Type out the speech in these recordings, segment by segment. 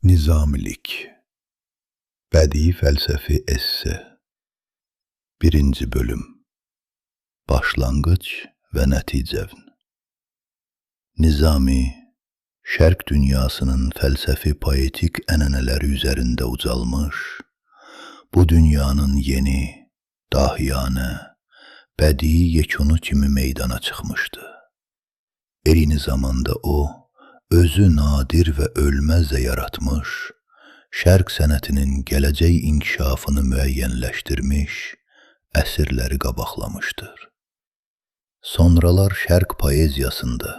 Nizamilik. Bədii fəlsəfi esse. 1-ci bölüm. Başlanğıc və nəticəvn. Nizami, şərq dünyasının fəlsəfi poetik ənənələri üzərində ucalmış, bu dünyanın yeni, dahiyanə, bədii yekunu kimi meydana çıxmışdı. Eyni zamanda o, özü nadir və ölməzə yaratmış, şərq sənətinin gələcək inkişafını müəyyənləşdirmiş, əsrləri qabaqlamışdır. Sonralar şərq poeziyasında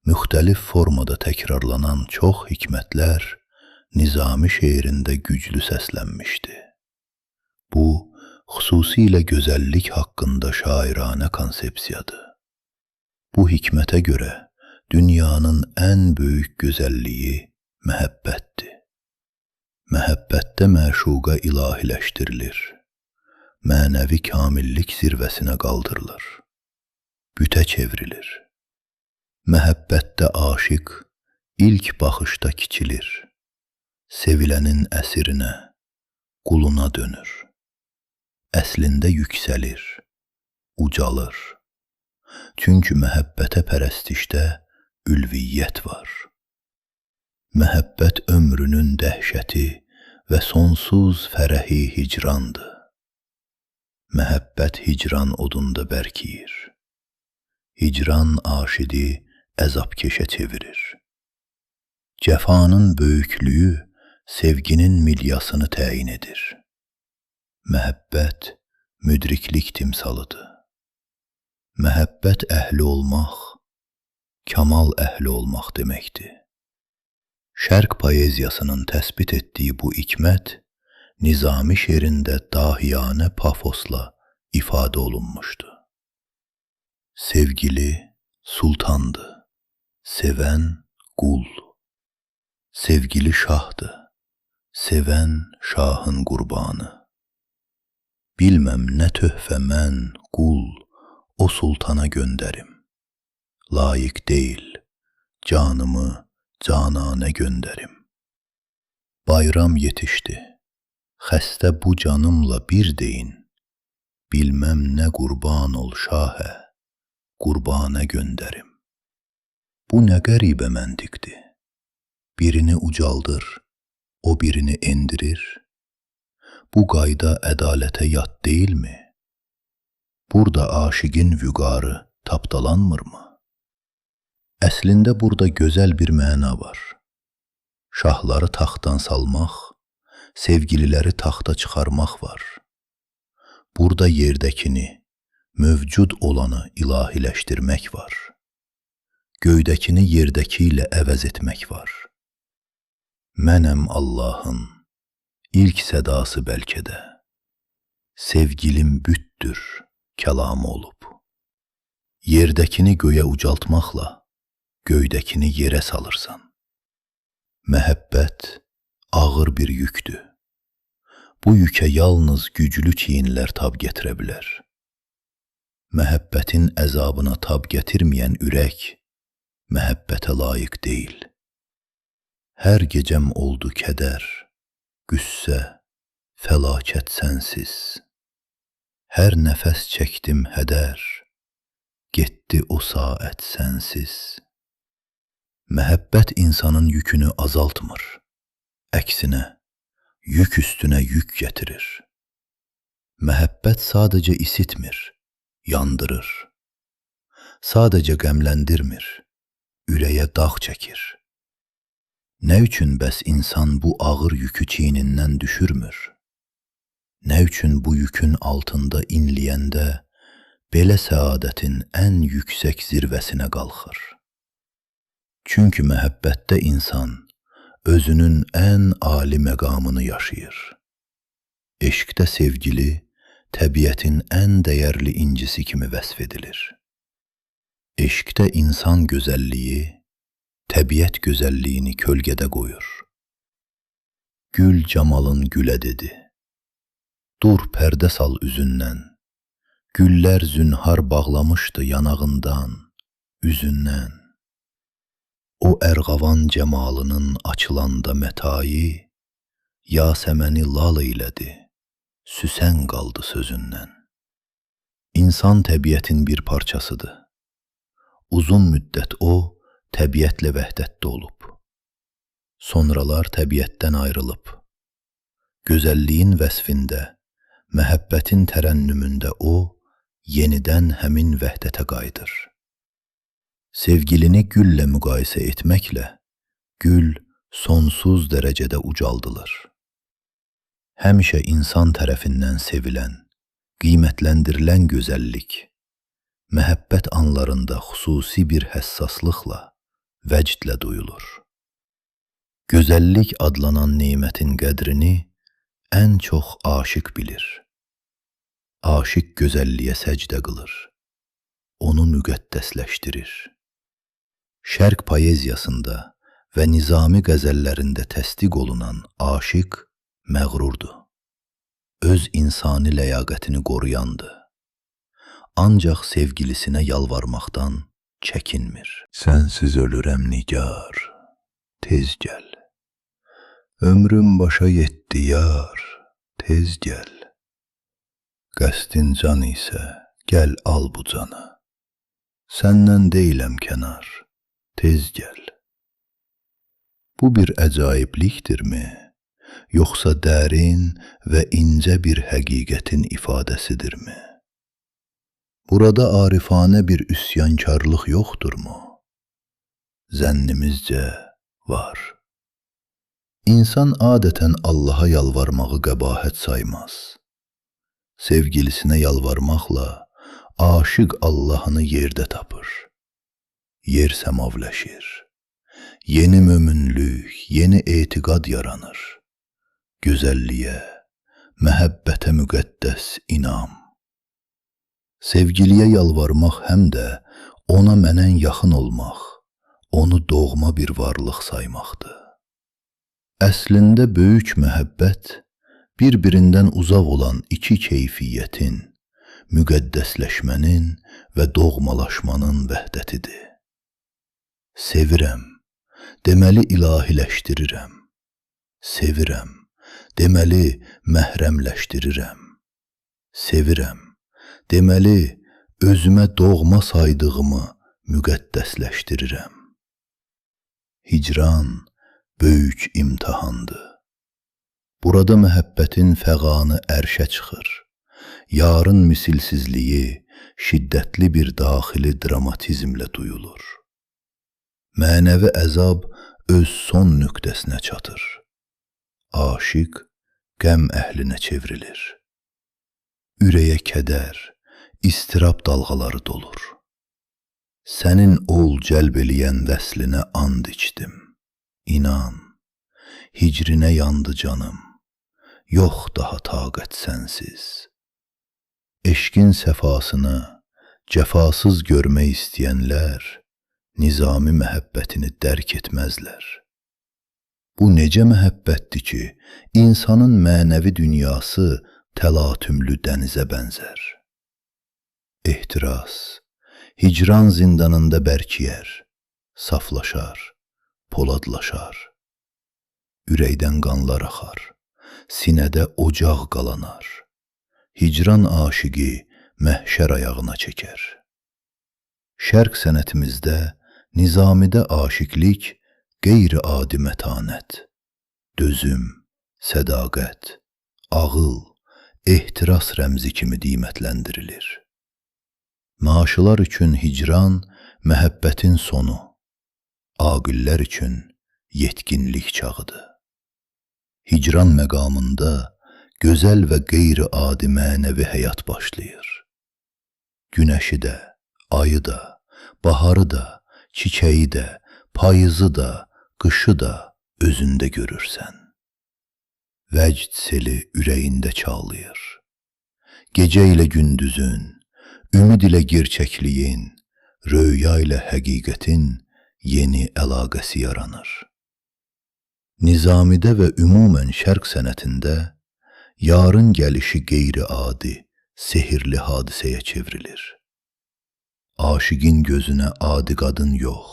müxtəlif formada təkrarlanan çox hikmətlər Nizami şeirində güclü səslənmişdi. Bu, xüsusilə gözəllik haqqında şairanə konsepsiyadır. Bu hikmətə görə dünyanın ən böyük gözəlliyi məhəbbətdir. Məhəbbətdə məşuqa ilahiləşdirilir, mənəvi kamillik zirvəsinə qaldırılır, bütə çevrilir. Məhəbbətdə aşiq ilk baxışda kiçilir, sevilənin əsirinə, quluna dönür. Əslində yüksəlir, ucalır. Çünki məhəbbətə pərəstişdə ülviyyət var. Məhəbbət ömrünün dəhşəti və sonsuz fərəhi hicrandır. Məhəbbət hicran odunda bərkiyir. Hicran aşidi əzabkeşə çevirir. Cəfanın böyüklüyü sevginin milyasını təyin edir. Məhəbbət müdriklik timsalıdır. Məhəbbət əhli olmaq, kamal əhli olmaq deməkdir. Şərq poeziyasının təsbit etdiyi bu hikmət, Nizami şeirində dahiyanə pafosla ifadə olunmuşdu. Sevgili sultandır, sevən qul. Sevgili şahdır, sevən şahın qurbanı. Bilməm nə töhfə mən, qul, o sultana göndərim. Layiq deyil, canımı cananə göndərim. Bayram yetişdi, xəstə bu canımla bir deyin, bilməm nə qurban ol şahə, qurbanə göndərim. Bu nə qəribə məntiqdir, birini ucaldır, o birini endirir. Bu qayda ədalətə yad deyilmi? Burada aşiqin vüqarı tapdalanmırmı? Əslində burada gözəl bir məna var. Şahları taxtdan salmaq, sevgililəri taxta çıxarmaq var. Burada yerdəkini, mövcud olanı ilahiləşdirmək var. Göydəkini yerdəki ilə əvəz etmək var. Mənəm Allahın ilk sədası bəlkə də, sevgilim büddür kəlamı olub. Yerdəkini göyə ucaltmaqla, göydəkini yerə salırsan. Məhəbbət ağır bir yükdür. Bu yükə yalnız güclü çiyinlər tab gətirə bilər. Məhəbbətin əzabına tab gətirməyən ürək, məhəbbətə layiq deyil. Hər gecəm oldu kədər, qüssə, fəlakət sənsiz. Hər nəfəs çəkdim hədər, getdi o saat sənsiz. Məhəbbət insanın yükünü azaltmır, əksinə, yük üstünə yük gətirir. Məhəbbət sadəcə isitmir, yandırır. Sadəcə qəmləndirmir, ürəyə dağ çəkir. Nə üçün bəs insan bu ağır yükü çiynindən düşürmür? Nə üçün bu yükün altında inləyəndə belə səadətin ən yüksək zirvəsinə qalxır? Çünki məhəbbətdə insan özünün ən ali məqamını yaşayır. Eşqdə sevgili təbiətin ən dəyərli incisi kimi vəsf edilir. Eşqdə insan gözəlliyi təbiət gözəlliyini kölgədə qoyur. Gül camalın gülə dedi, dur pərdə sal üzündən, güllər zünhar bağlamışdı yanağından, üzündən. O ərğavan cəmalının açılanda mətayı, Yasəməni lal eylədi, süsən qaldı sözündən. İnsan təbiətin bir parçasıdır. Uzun müddət o, təbiətlə vəhdətdə olub. Sonralar təbiətdən ayrılıb. Gözəlliyin vəsfində, məhəbbətin tərənnümündə o, yenidən həmin vəhdətə qayıdır. Sevgilini güllə müqayisə etməklə, gül sonsuz dərəcədə ucaldılır. Həmişə insan tərəfindən sevilən, qiymətləndirilən gözəllik, məhəbbət anlarında xüsusi bir həssaslıqla, vəcdlə duyulur. Gözəllik adlanan nemətin qədrini ən çox aşiq bilir. Aşiq gözəlliyə səcdə qılır, onu müqəddəsləşdirir. Şərq poeziyasında və nizami qəzəllərində təsdiq olunan aşiq məğrurdur. Öz insani ləyaqətini qoruyandır. Ancaq sevgilisinə yalvarmaqdan çəkinmir. Sənsiz ölürəm nigar, tez gəl. Ömrüm başa yetdi yar, tez gəl. Qəsdin can isə gəl al bu canı. Səndən deyiləm kənar, tez gəl. Bu bir əcaiblikdirmi, yoxsa dərin və incə bir həqiqətin ifadəsidirmi? Burada arifanə bir üsyankarlıq yoxdurmu? Zənnimizcə var. İnsan adətən Allaha yalvarmağı qəbahət saymaz. Sevgilisinə yalvarmaqla aşiq Allahını yerdə tapır. Yer səmavləşir. Yeni möminlük, yeni etiqad yaranır. Gözəlliyə, məhəbbətə müqəddəs inam. Sevgiliyə yalvarmaq həm də ona mənən yaxın olmaq, onu doğma bir varlıq saymaqdır. Əslində böyük məhəbbət, bir-birindən uzaq olan iki keyfiyyətin, müqəddəsləşmənin və doğmalaşmanın vəhdətidir. Sevirəm, deməli ilahiləşdirirəm. Sevirəm, deməli məhrəmləşdirirəm. Sevirəm, deməli özümə doğma saydığımı müqəddəsləşdirirəm. Hicran böyük imtihandır. Burada məhəbbətin fəğanı ərşə çıxır. Yarın misilsizliyi şiddətli bir daxili dramatizmlə duyulur. Mənəvi əzab öz son nöqtəsinə çatır. Aşiq qəm əhlinə çevrilir. Ürəyə kədər, istirab dalğaları dolur. Sənin ol cəlb eləyən vəslinə and içdim. İnan, hicrinə yandı canım. Yox daha taqət sənsiz. Eşqin səfasını cəfasız görmək istəyənlər nizami məhəbbətini dərk etməzlər. Bu necə məhəbbətdir ki, insanın mənəvi dünyası təlatümlü dənizə bənzər. Ehtiras, hicran zindanında bərkiyər, saflaşar, poladlaşar. Ürəkdən qanlar axar, sinədə ocaq qalanar. Hicran aşiqi məhşər ayağına çəkər. Şərq sənətimizdə, nizamidə aşiqlik qeyri-adi mətanət, dözüm, sədaqət, ağıl, ehtiras rəmzi kimi qiymətləndirilir. Maşılar üçün hicran məhəbbətin sonu, aqillər üçün yetkinlik çağıdır. Hicran məqamında gözəl və qeyri-adi mənəvi həyat başlayır. Günəşi də, ayı da, baharı da, çiçəyi də, payızı da, qışı da özündə görürsən. Vəcd seli ürəyində çağlayır. Gecə ilə gündüzün, ümid ilə gerçəkliyin, röya ilə həqiqətin yeni əlaqəsi yaranır. Nizamidə və ümumən şərq sənətində yarın gəlişi qeyri-adi, sehirli hadisəyə çevrilir. Aşiqin gözünə adi qadın yox,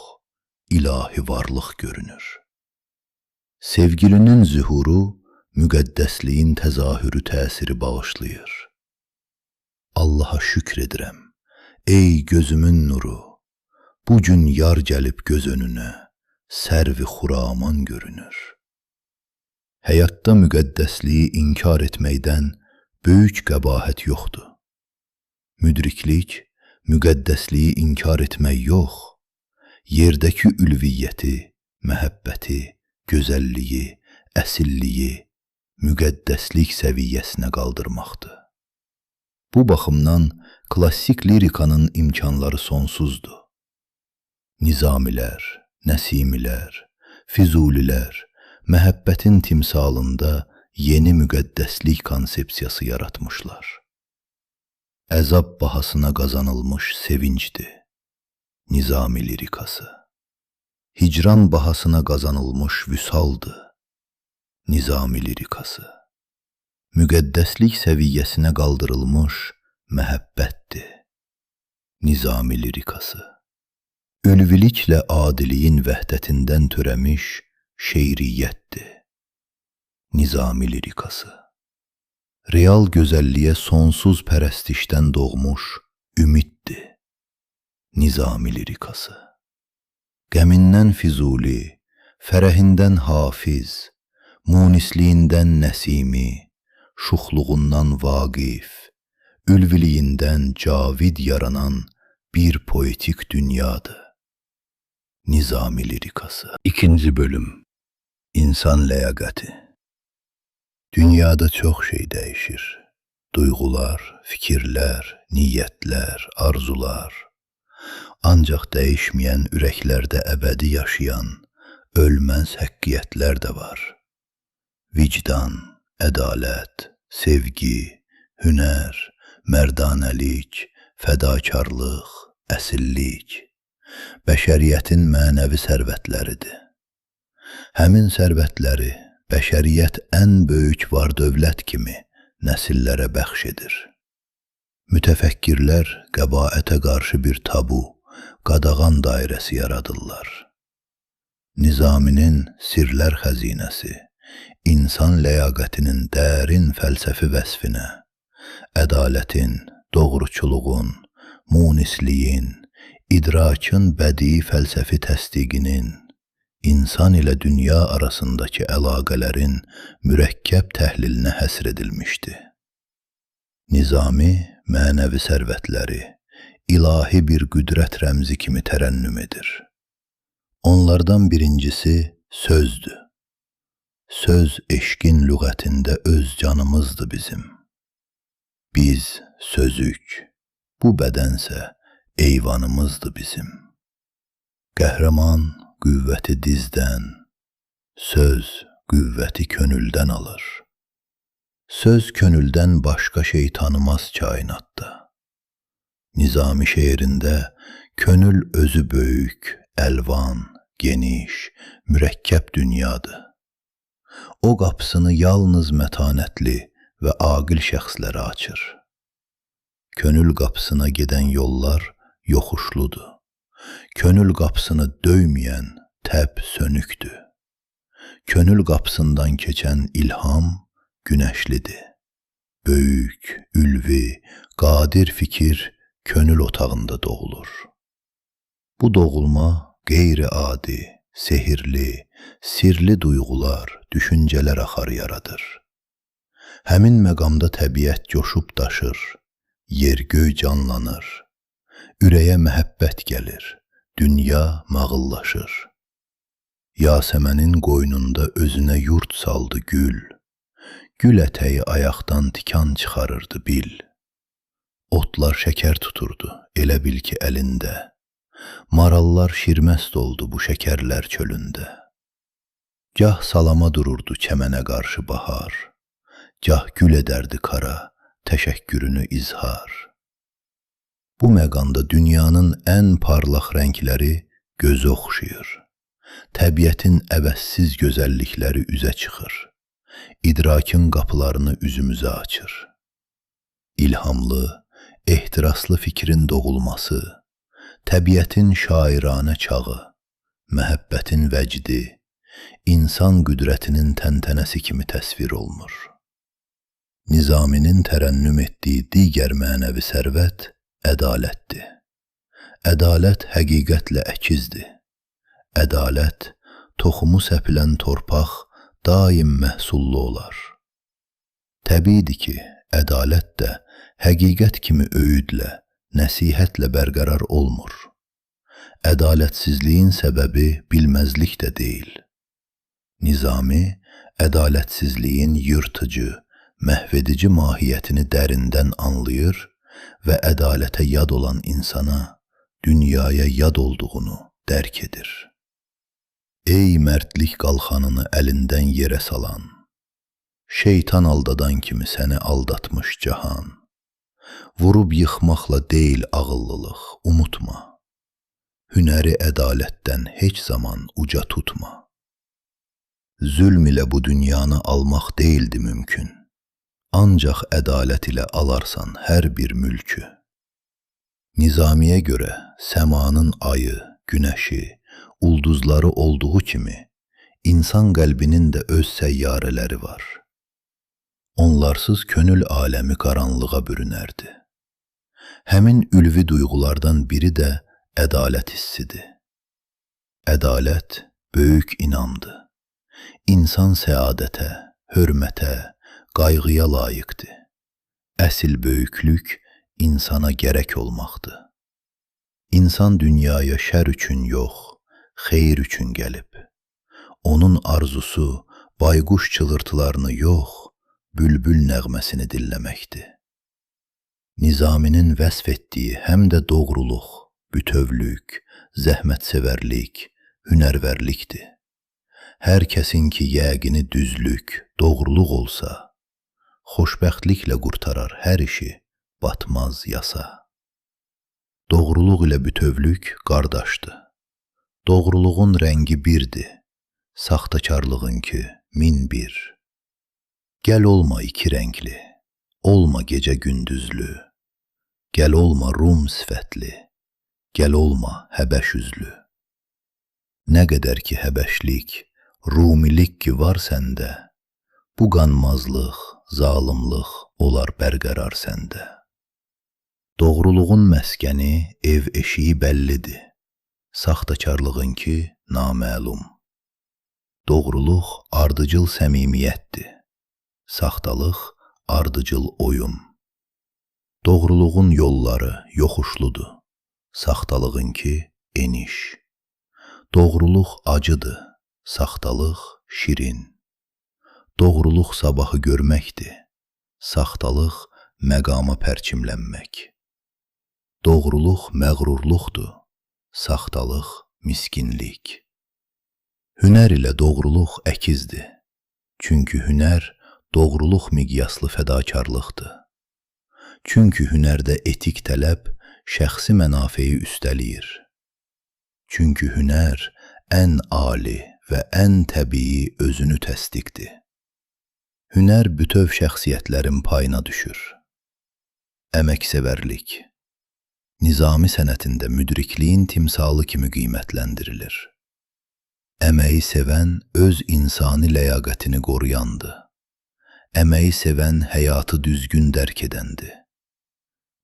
ilahi varlıq görünür. Sevgilinin zühuru, müqəddəsliyin təzahürü təsiri bağışlayır. Allaha şükr edirəm, ey gözümün nuru, bu gün yar gəlib göz önünə, sərvi xuraman görünür. Həyatda müqəddəsliyi inkar etməkdən böyük qəbahət yoxdur. Müdriklik, müqəddəsliyi inkar etmək yox, yerdəki ülviyyəti, məhəbbəti, gözəlliyi, əsilliyi, müqəddəslik səviyyəsinə qaldırmaqdır. Bu baxımdan klassik lirikanın imkanları sonsuzdur. Nizamilər, Nəsimilər, Füzulilər, məhəbbətin timsalında yeni müqəddəslik konsepsiyası yaratmışlar. Əzab bahasına qazanılmış sevincdir, Nizami lirikası. Hicran bahasına qazanılmış vüsaldır, Nizami lirikası. Müqəddəslik səviyyəsinə qaldırılmış məhəbbətdir, Nizami lirikası. Ülviliklə adiliyin vəhdətindən törəmiş şeiriyyətdir, Nizami lirikası. Real gözəlliyə sonsuz pərəstişdən doğmuş ümiddir, Nizami lirikası. Qəmindən Füzuli, fərəhindən Hafiz, munisliyindən Nəsimi, şuxluğundan Vaqif, ülviliyindən Cavid yaranan bir poetik dünyadır, Nizami lirikası. 2. bölüm. İnsan ləyaqəti. Dünyada çox şey dəyişir. Duyğular, fikirlər, niyyətlər, arzular. Ancaq dəyişməyən ürəklərdə əbədi yaşayan, ölməz həqqiyyətlər də var. Vicdan, ədalət, sevgi, hünər, mərdanəlik, fədakarlıq, əsillik, bəşəriyyətin mənəvi sərvətləridir. Həmin sərvətləri bəşəriyyət ən böyük var dövlət kimi nəsillərə bəxş edir. Mütəfəkkirlər qəbaətə qarşı bir tabu, qadağan dairəsi yaradırlar. Nizaminin sirlər xəzinəsi, insan ləyaqətinin dərin fəlsəfi vəsfinə, ədalətin, doğruçuluğun, munisliyin, idrakın bədii fəlsəfi təsdiqinin, insan ilə dünya arasındakı əlaqələrin mürəkkəb təhlilinə həsr edilmişdi. Nizami mənəvi sərvətləri ilahi bir qüdrət rəmzi kimi tərənnüm edir. Onlardan birincisi sözdür. Söz eşqin lüğətində öz canımızdır bizim. Biz sözük, bu bədənsə eyvanımızdır bizim. Qəhrəman qüvvəti dizdən, söz qüvvəti könüldən alır. Söz könüldən başqa şey tanımaz kainatda. Nizami şeirində könül özü böyük, əlvan, geniş, mürəkkəb dünyadır. O qapısını yalnız mətanətli və aqil şəxslərə açır. Könül qapısına gedən yollar yoxuşludur. Könül qapısını döyməyən təb sönükdür. Könül qapısından keçən ilham günəşlidir. Böyük, ülvi, qadir fikir könül otağında doğulur. Bu doğulma qeyri-adi, sehirli, sirli duyğular, düşüncələr axar yaradır. Həmin məqamda təbiət coşub daşır, yer-göy canlanır, ürəyə məhəbbət gəlir, dünya mağıllaşır. Yasəmənin qoynunda özünə yurt saldı gül, gül ətəyi ayaqdan tikan çıxarırdı bil. Otlar şəkər tuturdu, elə bil ki əlində, marallar şirməst oldu bu şəkərlər çölündə. Gah salama dururdu çəmənə qarşı bahar, gah gül edərdi kara, təşəkkürünü izhar. Bu məqamda dünyanın ən parlaq rəngləri gözə oxşayır. Təbiətin əvəzsiz gözəllikləri üzə çıxır. İdrakın qapılarını üzümüzə açır. İlhamlı, ehtiraslı fikrin doğulması, təbiətin şairanə çağı, məhəbbətin vəcdi, insan qüdrətinin təntənəsi kimi təsvir olunur. Nizaminin tərənnüm etdiyi digər mənəvi sərvət ədalətdir. Ədalət həqiqətlə əkizdir. Ədalət, toxumu səpilən torpaq daim məhsullu olar. Təbiidir ki, ədalət də həqiqət kimi öyüdlə, nəsihətlə bərqərar olmur. Ədalətsizliyin səbəbi bilməzlik də deyil. Nizami, ədalətsizliyin yırtıcı, məhvedici mahiyyətini dərindən anlayır və ədalətə yad olan insana dünyaya yad olduğunu dərk edir. Ey mərdlik qalxanını əlindən yerə salan, şeytan aldadan kimi səni aldatmış cahan, vurub yıxmaqla deyil ağıllılıq, unutma. Hünəri ədalətdən heç zaman uca tutma. Zülm ilə bu dünyanı almaq deyildi mümkün. Ancaq ədalət ilə alarsan hər bir mülkü. Nizamiyə görə səmanın ayı, günəşi, ulduzları olduğu kimi, insan qəlbinin də öz səyyarələri var. Onlarsız könül aləmi qaranlığa bürünərdi. Həmin ülvi duyğulardan biri də ədalət hissidir. Ədalət böyük inamdır. İnsan səadətə, hörmətə, qayğıya layiqdir. Əsil böyüklük insana gərək olmaqdır. İnsan dünyaya şər üçün yox, xeyir üçün gəlib. Onun arzusu bayquş çığırtılarını yox, bülbül nəğməsini dinləməkdir. Nizaminin vəsf etdiyi həm də doğruluq, bütövlük, zəhmətsevərlik, hünərvərlikdir. Hər kəsin ki yəqini düzlük, doğruluq olsa, xoşbəxtliklə qurtarar hər işi, batmaz yasa. Doğruluq ilə bütövlük qardaşdır. Doğruluğun rəngi birdir, saxtakarlığınki min bir. Gəl olma iki rəngli, olma gecə gündüzlü, gəl olma Rum sifətli, gəl olma Həbəş üzlü. Nə qədər ki Həbəşlik, Rumilik ki var səndə, bu qanmazlıq, zalımlıq olar bərqərar səndə. Doğruluğun məskəni, ev eşiyi bəllidir, saxtakarlığınki naməlum. Doğruluq ardıcıl səmimiyyətdir, saxtalıq ardıcıl oyun. Doğruluğun yolları yoxuşludur, saxtalığınki eniş. Doğruluq acıdır, saxtalıq şirin. Doğruluq sabahı görməkdir, saxtalıq məqama pərçimlənmək. Doğruluq məğrurluqdur, saxtalıq miskinlik. Hünər ilə doğruluq əkizdir, çünki hünər doğruluq miqyaslı fədakarlıqdır. Çünki hünərdə etik tələb şəxsi mənafeyi üstəliyir. Çünki hünər ən ali və ən təbii özünü təsdiqdir. Hünər bütöv şəxsiyyətlərin payına düşür. Əməksevərlik. Nizami sənətində müdrikliyin timsalı kimi qiymətləndirilir. Əməyi sevən öz insani ləyaqətini qoruyandı. Əməyi sevən həyatı düzgün dərk edəndi.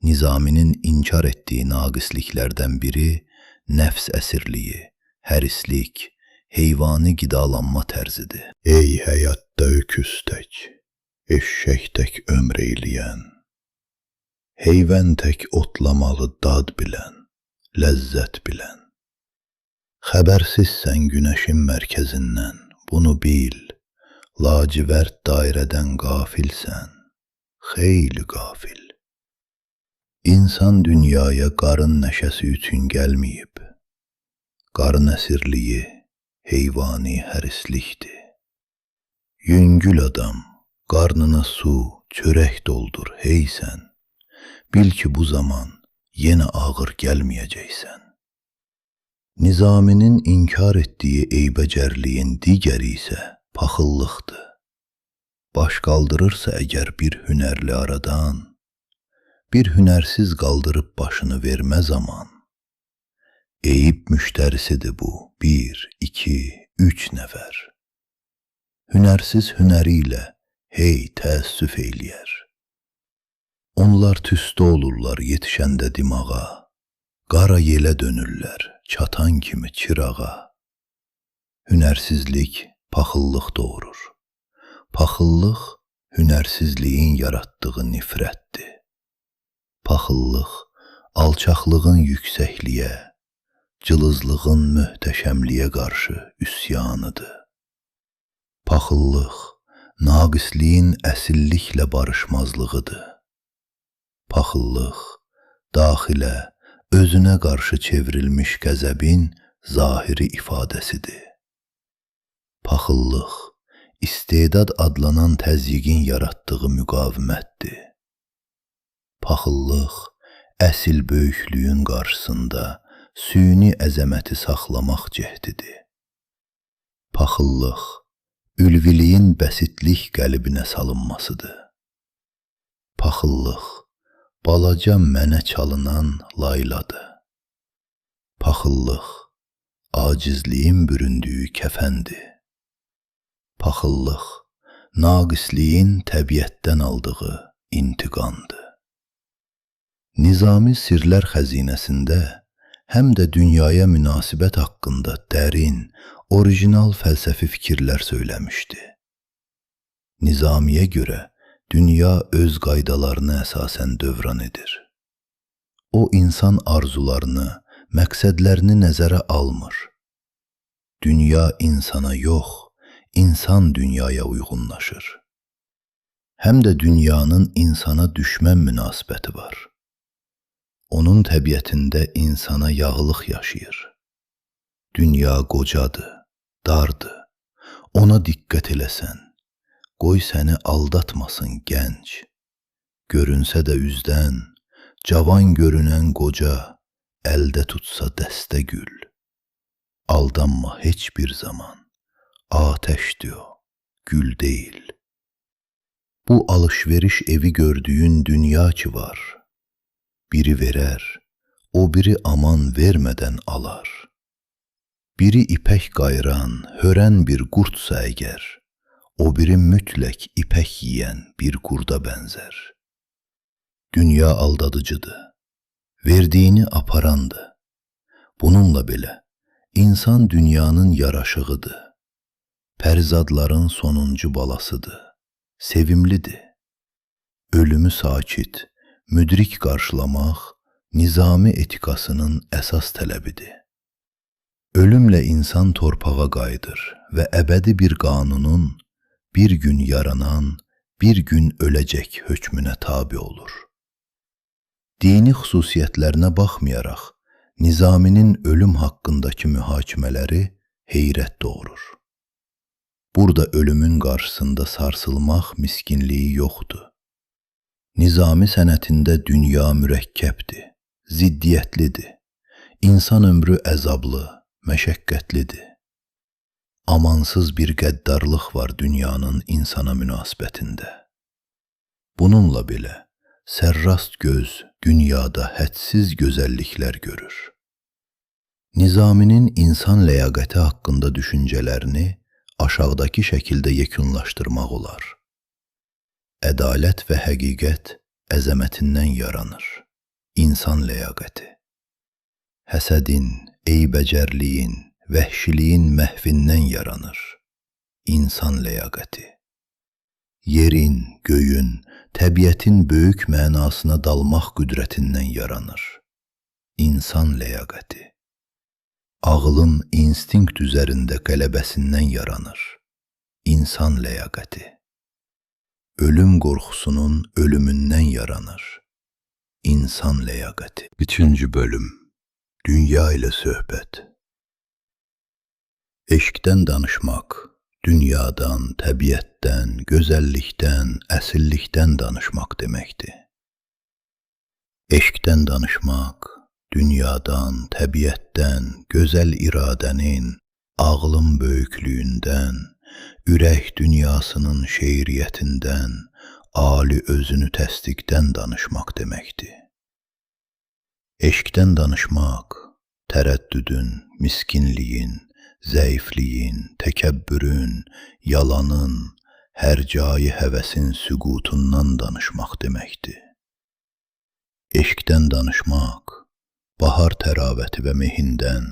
Nizaminin inkar etdiyi naqisliklərdən biri nəfs əsirliyi, hərislik, heyvani qidalanma tərzidir. Ey həyatda öküz tək, eşşək tək ömr eyləyən, heyvən tək otlamalı dad bilən, ləzzət bilən. Xəbərsizsən günəşin mərkəzindən, bunu bil, lacivərd dairədən qafilsən, xeyli qafil. İnsan dünyaya qarın nəşəsi üçün gəlməyib. Qarın əsirliyi, heyvani hərislikdir. Yüngül adam, qarnına su, çörək doldur, hey sən. Bil ki bu zaman yenə ağır gəlməyəcəksən. Nizaminin inkar etdiyi eybəcərliyin digəri isə paxıllıqdır. Baş qaldırırsa əgər bir hünərli aradan, bir hünərsiz qaldırıb başını vermə zaman, Eyib müştərisidir bu, 1, 2, 3 nəfər. Hünərsiz hünəri ilə hey təəssüf eyləyər. Onlar tüstü olurlar yetişəndə dimağa, qara yelə dönürlər çatan kimi çırağa. Hünərsizlik paxıllıq doğurur. Paxıllıq hünərsizliyin yaratdığı nifrətdir. Paxıllıq alçaqlığın yüksəkliyə, cılızlığın möhtəşəmliyə qarşı üsyanıdır. Paxıllıq naqisliyin əsilliklə barışmazlığıdır. Paxıllıq daxilə özünə qarşı çevrilmiş qəzəbin zahiri ifadəsidir. Paxıllıq istedad adlanan təzyiqin yaratdığı müqavimətdir. Paxıllıq əsil böyüklüyün qarşısında süni əzəməti saxlamaq cəhdidir. Paxıllıq ülviliyin bəsitlik qəlbinə salınmasıdır. Paxıllıq balaca mənə çalınan layladır. Paxıllıq acizliyin büründüyü kəfəndir. Paxıllıq naqisliyin təbiətdən aldığı intiqamdır. Nizami Sirlər Xəzinəsində həm də dünyaya münasibət haqqında dərin, orijinal fəlsəfi fikirlər söyləmişdi. Nizamiyə görə dünya öz qaydalarına əsasən dövran edir. O, insan arzularını, məqsədlərini nəzərə almır. Dünya insana yox, insan dünyaya uyğunlaşır. Həm də dünyanın insana düşmən münasibəti var. Onun təbiətində insana yağlıq yaşayır. Dünya qocadır, dardır. Ona diqqət eləsən, qoy səni aldatmasın gənc. Görünsə də üzdən, cavan görünən qoca, əldə tutsa dəstə gül. Aldanma heç bir zaman, atəşdir o, gül deyil. Bu alış-veriş evi gördüyün dünya ki var, biri verər, o biri aman vermədən alar. Biri ipək qayıran, hörən bir qurtsa əgər, o biri mütləq ipək yiyən bir qurda bənzər. Dünya aldadıcıdır, verdiyini aparandır. Bununla belə, insan dünyanın yaraşığıdır. Pərizadların sonuncu balasıdır, sevimlidir. Ölümü sakit, müdrik qarşılamaq nizami etikasının əsas tələbidir. Ölümlə insan torpağa qayıdır və əbədi bir qanunun bir gün yaranan, bir gün öləcək hökmünə tabi olur. Dini xüsusiyyətlərinə baxmayaraq, Nizaminin ölüm haqqındakı mühakimələri heyrət doğurur. Burada ölümün qarşısında sarsılmaq miskinliyi yoxdur. Nizami sənətində dünya mürəkkəbdir, ziddiyyətlidir. İnsan ömrü əzablı, məşəqqətlidir. Amansız bir qəddarlıq var dünyanın insana münasibətində. Bununla belə, sərrast göz dünyada hədsiz gözəlliklər görür. Nizaminin insan ləyaqəti haqqında düşüncələrini aşağıdakı şəkildə yekunlaşdırmaq olar. Ədalət və həqiqət əzəmətindən yaranır. İnsan ləyaqəti. Həsədin, eybəcərliyin, vəhşiliyin məhvindən yaranır. İnsan ləyaqəti. Yerin, göyün, təbiətin böyük mənasına dalmaq qüdrətindən yaranır. İnsan ləyaqəti. Ağlın instinkt üzərində qələbəsindən yaranır. İnsan ləyaqəti. Ölüm qorxusunun ölümündən yaranır. İnsan ləyaqəti. 3-cü bölüm. Dünya ilə söhbət. Eşqdən danışmaq, dünyadan, təbiətdən, gözəllikdən, əsillikdən danışmaq deməkdir. Eşqdən danışmaq, dünyadan, təbiətdən, gözəl iradənin, ağlın böyüklüyündən, ürək dünyasının şeiriyyətindən, ali özünü təsdiqdən danışmaq deməkdir. Eşqdən danışmaq, Tərəddüdün, miskinliyin, zəifliyin, təkəbbürün, yalanın, hər cayı həvəsin süqutundan danışmaq deməkdir. Eşqdən danışmaq, bahar təravəti və mehindən,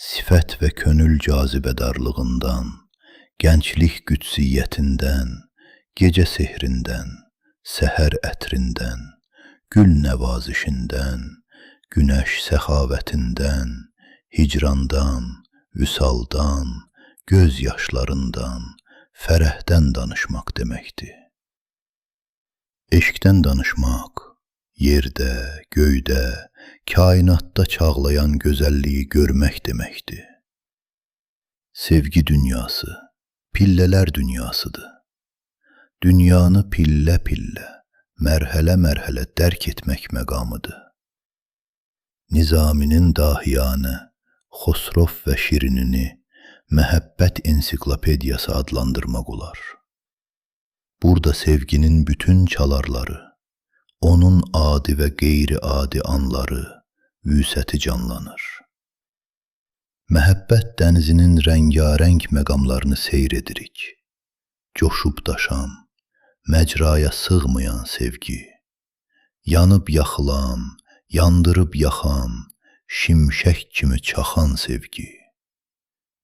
sifət və könül cazibədarlığından, gənclik qüdsiyyətindən, gecə sehrindən, səhər ətrindən, gül nəvazişindən, günəş səxavətindən, hicrandan, vüsaldan, göz yaşlarından, fərəhdən danışmaq deməkdir. Eşqdən danışmaq, yerdə, göydə, kainatda çağlayan gözəlliyi görmək deməkdir. Sevgi dünyası, pillələr dünyasıdır. Dünyanı pillə-pillə, mərhələ-mərhələ dərk etmək məqamıdır. Nizaminin dahiyanə, Xosrov və Şirinini məhəbbət ensiklopediyası adlandırmaq olar. Burada sevginin bütün çalarları, onun adi və qeyri-adi anları, vüsəti canlanır. Məhəbbət dənizinin rəngarəng məqamlarını seyr edirik. Coşub daşan, məcraya sığmayan sevgi, yanıb yaxılan, yandırıb yaxan, şimşək kimi çaxan sevgi,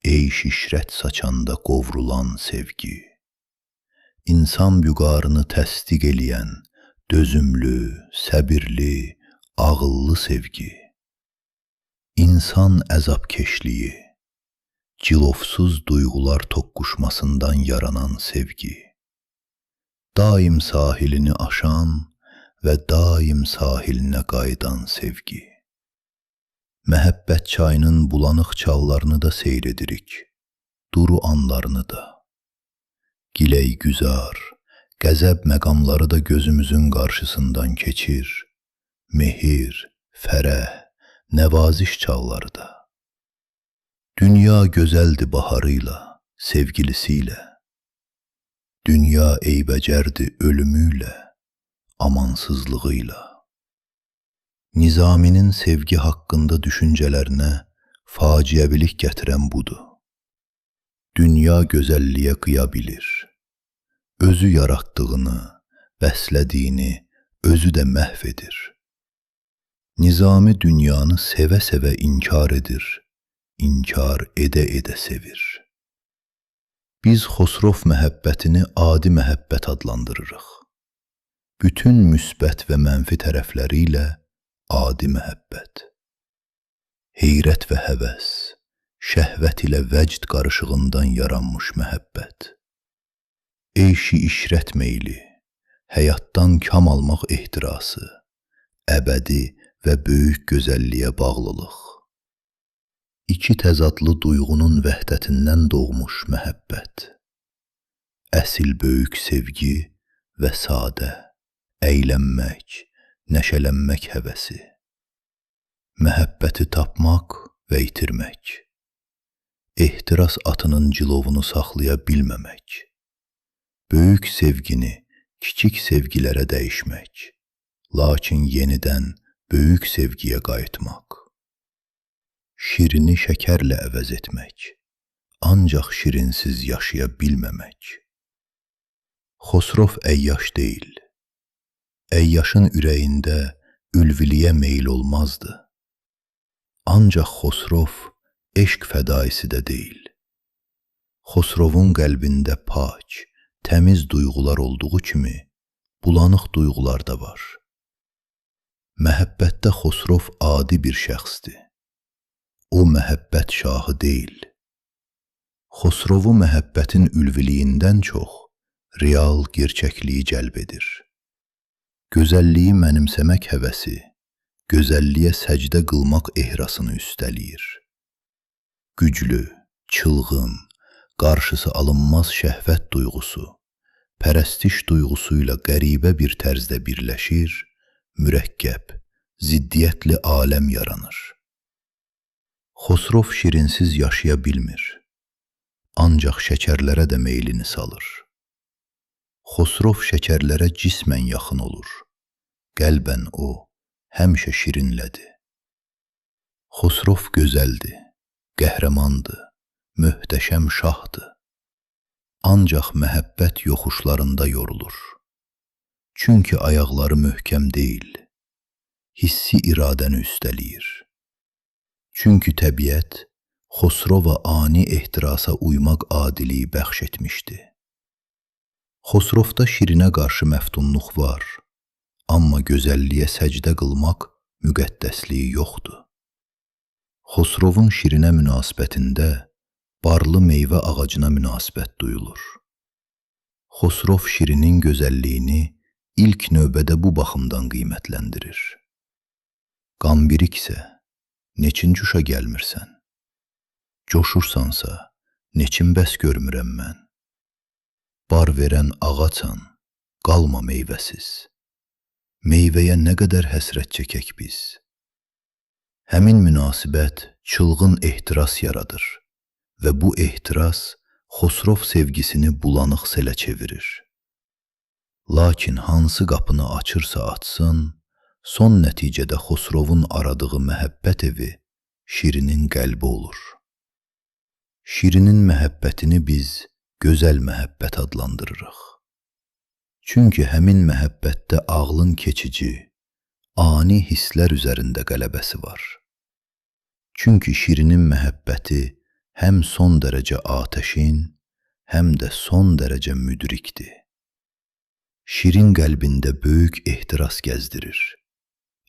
eyş-işrət saçanda qovrulan sevgi, insan vüqarını təsdiq eləyən, dözümlü, səbirli, ağıllı sevgi, insan əzabkeşliyi, cilovsuz duyğular toqquşmasından yaranan sevgi, daim sahilini aşan və daim sahilinə qayıdan sevgi. Məhəbbət çayının bulanıq çallarını da seyr edirik, duru anlarını da. Giley güzar, qəzəb məqamları da gözümüzün qarşısından keçir, mehir, fərəh, nəvaziş çalları da. Dünya gözəldir baharıyla, sevgilisiyle. Dünya eybəcərdir ölümüyle, amansızlığıyla. Nizaminin sevgi haqqında düşüncələrinə faciəvilik gətirən budur. Dünya gözəlliyə qıya bilir. Özü yaratdığını, bəslədiyini özü də məhv edir. Nizami dünyanı sevə-sevə inkar edir, inkar edə-edə sevir. Biz Xosrov məhəbbətini adi məhəbbət adlandırırıq. Bütün müsbət və mənfi tərəfləri ilə adi məhəbbət. Heyrət və həvəs, şəhvət ilə vəcd qarışığından yaranmış məhəbbət. Eyşi işrət meyli, həyatdan kam almaq ehtirası, əbədi və böyük gözəlliyə bağlılıq. İki təzadlı duyğunun vəhdətindən doğmuş məhəbbət. Əsil böyük sevgi və sadə, əylənmək, nəşələnmək həvəsi. Məhəbbəti tapmaq və itirmək. Ehtiras atının cilovunu saxlaya bilməmək. Böyük sevgini kiçik sevgilərə dəyişmək, lakin yenidən böyük sevgiyə qayıtmaq. Şirini şəkərlə əvəz etmək, ancaq şirinsiz yaşaya bilməmək. Xosrov əyyaş deyil. Əyyaşın ürəyində ülviliyə meyl olmazdı. Ancaq Xosrov eşq fədaisi də deyil. Xosrovun qəlbində pak, təmiz duyğular olduğu kimi, bulanıq duyğular da var. Məhəbbətdə Xosrov adi bir şəxsdir. O məhəbbət şahı deyil. Xosrovu məhəbbətin ülviliyindən çox real gerçəkliyi cəlb edir. Gözəlliyi mənimsəmək həvəsi, gözəlliyə səcdə qılmaq ehrasını üstəliyir. Güclü, çılğın, qarşısı alınmaz şəhvət duyğusu, pərəstiş duyğusu ilə qəribə bir tərzdə birləşir, mürəkkəb, ziddiyyətli aləm yaranır. Xosrov şirinsiz yaşaya bilmir, ancaq şəkərlərə də meylini salır. Xosrov şəkərlərə cismən yaxın olur, qəlbən o həmişə şirinlədir. Xosrov gözəldir, qəhrəmandır, möhtəşəm şahdır. Ancaq məhəbbət yoxuşlarında yorulur. Çünki ayaqları möhkəm deyil, hissi iradəni üstəliyir. Çünki təbiət Xosrova ani ehtirasa uymaq adiliyi bəxş etmişdi. Xosrovda şirinə qarşı məftunluq var, amma gözəlliyə səcdə qılmaq müqəddəsliyi yoxdur. Xosrovun şirinə münasibətində barlı meyvə ağacına münasibət duyulur. Xosrov şirinin gözəlliyini ilk növbədə bu baxımdan qiymətləndirir. Qambiriksə, neçin cuşa gəlmirsən? Coşursansa, neçin bəs görmürəm mən? Bar verən ağaçan, qalma meyvəsiz. Meyvəyə nə qədər həsrət çəkək biz? Həmin münasibət çılğın ehtiras yaradır və bu ehtiras Xosrov sevgisini bulanıq selə çevirir. Lakin hansı qapını açırsa açsın, son nəticədə Xosrovun aradığı məhəbbət evi şirinin qəlbi olur. Şirinin məhəbbətini biz gözəl məhəbbət adlandırırıq. Çünki həmin məhəbbətdə ağlın keçici, ani hisslər üzərində qələbəsi var. Çünki şirinin məhəbbəti həm son dərəcə atəşin, həm də son dərəcə müdrikdir. Şirin qəlbində böyük ehtiras gəzdirir.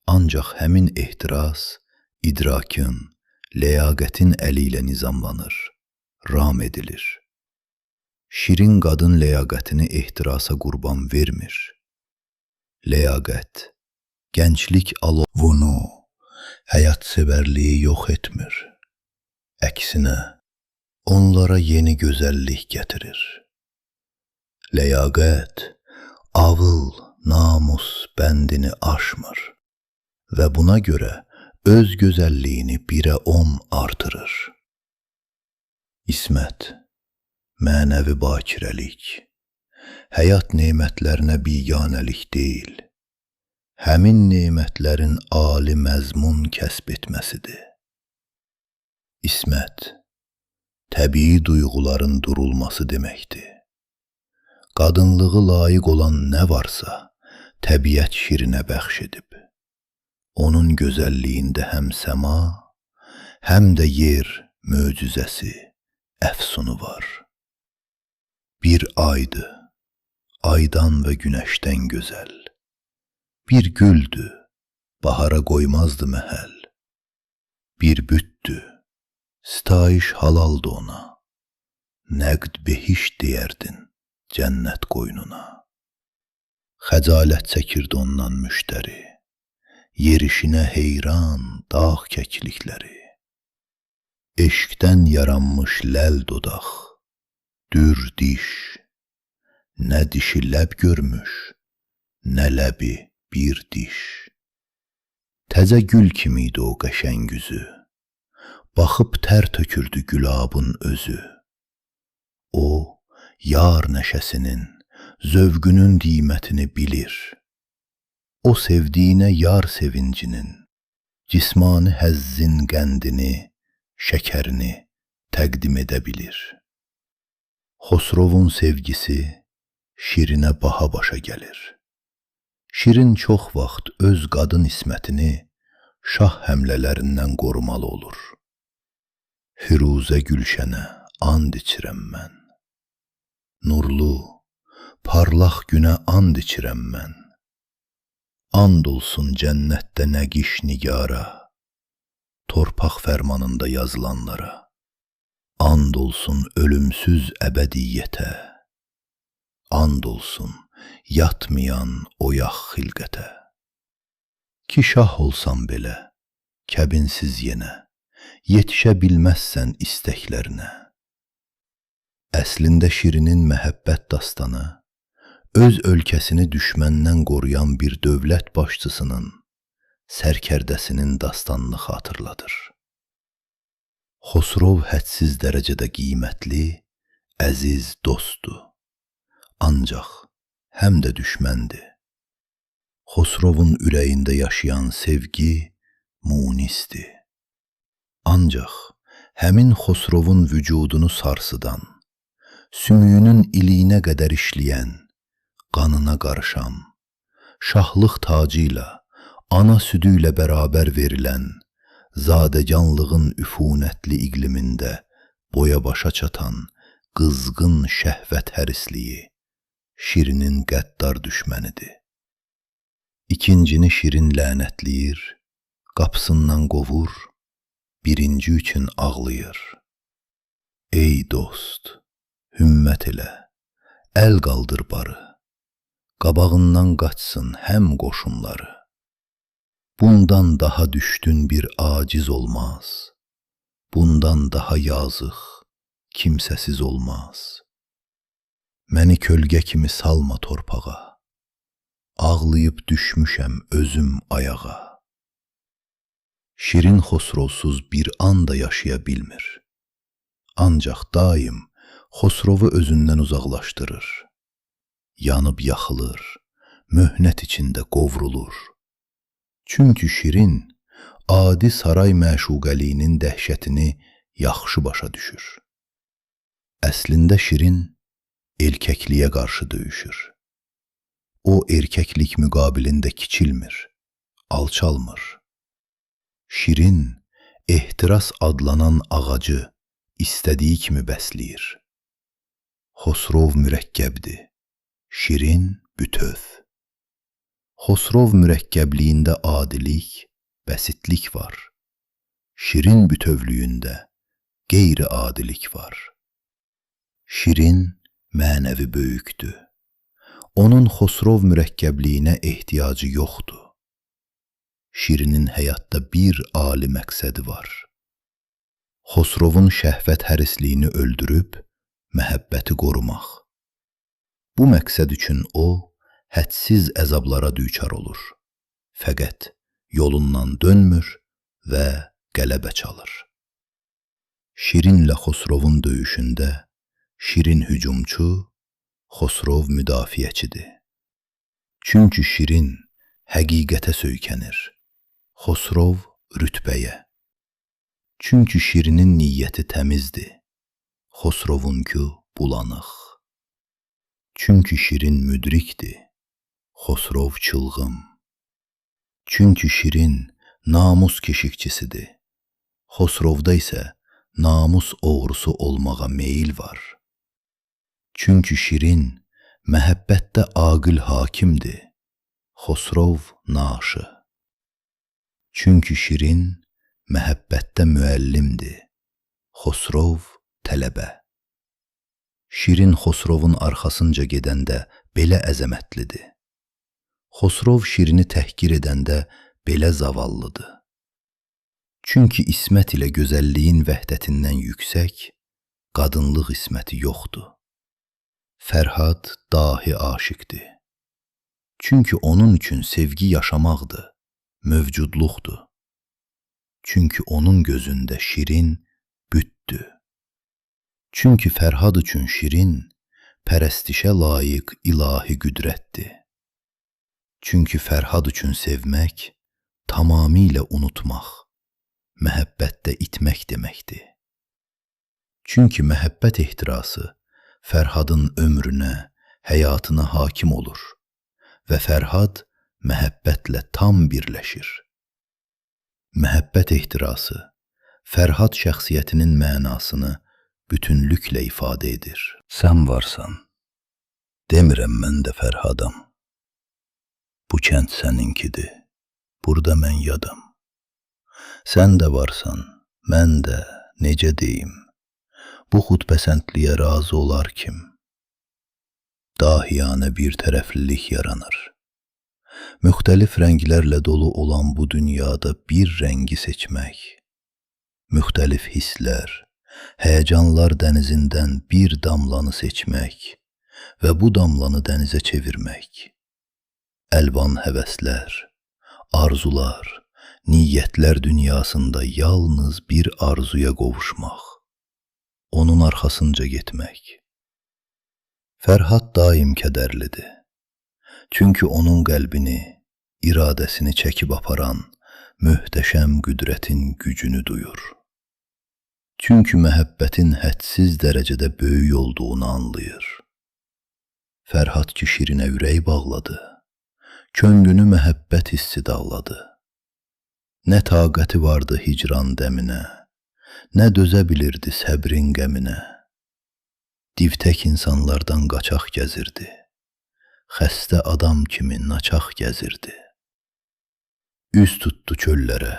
Ancaq həmin ehtiras idrakın, ləyaqətin əli ilə nizamlanır, ram edilir. Şirin qadın ləyaqətini ehtirasa qurban vermir. Ləyaqət, gənclik alovunu, həyatsevərliyi yox etmir. Əksinə, onlara yeni gözəllik gətirir. Ləyaqət, ağıl, namus bəndini aşmır və buna görə öz gözəlliyini 1-ə 10 artırır. İsmət, mənəvi bakirəlik, həyat nemətlərinə biganəlik deyil, həmin nemətlərin ali məzmun kəsb etməsidir. İsmət, təbii duyğuların durulması deməkdir. Qadınlığı layiq olan nə varsa, təbiət şirinə bəxş edib. Onun gözəlliyində həm səma, həm də yer möcüzəsi, əfsunu var. Bir aydır, aydan və günəşdən gözəl. Bir güldür, bahara qoymazdı məhəl. Bir bütdür, sitayiş halaldı ona. Nəqd behiş deyərdin cənnət qoynuna. Xəcalət çəkirdi ondan müştəri, yerişinə heyran dağ kəklikləri. Eşqdən yaranmış ləl dodaq, dür diş, nə dişi ləb görmüş, nə ləbi bir diş. Təzə gül kimiydi o qəşəng üzü, baxıb tər tökürdü gülabın özü. O, yar nəşəsinin, zövqünün qiymətini bilir. O sevdiyinə yar sevincinin, cismani həzzin qəndini, şəkərini təqdim edə bilir. Xosrovun sevgisi şirinə baha başa gəlir. Şirin çox vaxt öz qadın ismətini şah həmlələrindən qorumalı olur. Firuzə gülşənə and içirəm mən. Nurlu, parlaq günə and içirəm mən. And olsun cənnətdə nəqiş nigara, torpaq fərmanında yazılanlara. And olsun ölümsüz əbədiyyətə, and olsun yatmayan oyaq xilqətə. Ki şah olsan belə, kəbinsiz yenə, yetişə bilməzsən istəklərinə. Əslində şirinin məhəbbət dastanı, öz ölkəsini düşməndən qoruyan bir dövlət başçısının, sərkərdəsinin dastanını xatırladır. Xosrov hədsiz dərəcədə qiymətli, əziz dostdur. Ancaq həm də düşməndir. Xosrovun ürəyində yaşayan sevgi munisdir. Ancaq həmin Xosrovun vücudunu sarsıdan, sümüyünün iliyinə qədər işləyən, qanına qarışan, şahlıq tacı ilə, ana südü ilə bərabər verilən, zadəganlığın üfunətli iqlimində boya başa çatan, qızğın şəhvət hərisliyi, Şirinin qəddar düşmənidir. İkincini Şirin lənətləyir, qapısından qovur, birinci üçün ağlayır. Ey dost, hümmət elə, əl qaldır barı, qabağından qaçsın həm qoşunları. Bundan daha düşdün bir aciz olmaz, bundan daha yazıq, kimsəsiz olmaz. Məni kölgə kimi salma torpağa, ağlayıb düşmüşəm özüm ayağa. Şirin Xosrovsuz bir anda yaşaya bilmir. Ancaq daim Xosrovu özündən uzaqlaşdırır. Yanıb yaxılır, möhnət içində qovrulur. Çünki Şirin adi saray məşuqəliyinin dəhşətini yaxşı başa düşür. Əslində Şirin erkəkliyə qarşı döyüşür. O erkəklik müqabilində kiçilmir, alçalmır. Şirin ehtiras adlanan ağacı istədiyi kimi bəsləyir. Xosrov mürəkkəbdir, Şirin bütöv. Xosrov mürəkkəbliyində adilik, bəsitlik var. Şirin bütövlüyündə qeyri-adilik var. Şirin mənəvi böyükdür. Onun Xosrov mürəkkəbliyinə ehtiyacı yoxdur. Şirinin həyatda bir ali məqsədi var. Xosrovun şəhvət hərisliyini öldürüb, məhəbbəti qorumaq. Bu məqsəd üçün o, hədsiz əzablara düçar olur. Fəqət yolundan dönmür və qələbə çalır. Şirinlə Xosrovun döyüşündə Şirin hücumçu, Xosrov müdafiəçidir. Çünki Şirin həqiqətə söykənir, Xosrov rütbəyə. Çünki Şirinin niyyəti təmizdir, Xosrovunku bulanıq. Çünki Şirin müdrikdir, Xosrov çılğın. Çünki Şirin namus keşikçisidir, Xosrovda isə namus oğrusu olmağa meyil var. Çünki Şirin məhəbbətdə aqil hakimdir, Xosrov naşı. Çünki Şirin məhəbbətdə müəllimdir, Xosrov tələbə. Şirin Xosrovun arxasınca gedəndə belə əzəmətlidir. Xosrov Şirini təhqir edəndə belə zavallıdır. Çünki ismət ilə gözəlliyin vəhdətindən yüksək, qadınlıq isməti yoxdur. Fərhad dahi aşiqdir. Çünki onun üçün sevgi yaşamaqdır, mövcudluqdur. Çünki onun gözündə Şirin bütdür. Çünki Fərhad üçün Şirin pərəstişə layiq ilahi qüdrətdir. Çünki Fərhad üçün sevmək tamamilə unutmaq, məhəbbətdə itmək deməkdir. Çünki məhəbbət ehtirası Fərhadın ömrünə, həyatına hakim olur və Fərhad məhəbbətlə tam birləşir. Məhəbbət ehtirası Fərhad şəxsiyyətinin mənasını bütünlüklə ifadə edir. Sən varsan, demirəm mən də Fərhadam. Bu kənd səninkidir, burada mən yadam. Sən də varsan, mən də necə deyim, bu xudpəsəndliyə razı olar kim? Dahiyanə bir tərəflilik yaranır. Müxtəlif rənglərlə dolu olan bu dünyada bir rəngi seçmək, müxtəlif hisslər, həyəcanlar dənizindən bir damlanı seçmək və bu damlanı dənizə çevirmək, əlvan həvəslər, arzular, niyyətlər dünyasında yalnız bir arzuya qovuşmaq, onun arxasınca getmək. Fərhad daim kədərlidir. Çünki onun qəlbini, iradəsini çəkib aparan möhtəşəm qüdrətin gücünü duyur. Çünki məhəbbətin hədsiz dərəcədə böyük olduğunu anlayır. Fərhad ki şirinə ürək bağladı, könlünü məhəbbət hissi dağladı. Nə taqəti vardı hicran dəminə, nə dözə bilirdi səbrin qəminə. Divtək insanlardan qaçaq gəzirdi, xəstə adam kimi naçaq gəzirdi. Üz tutdu çöllərə,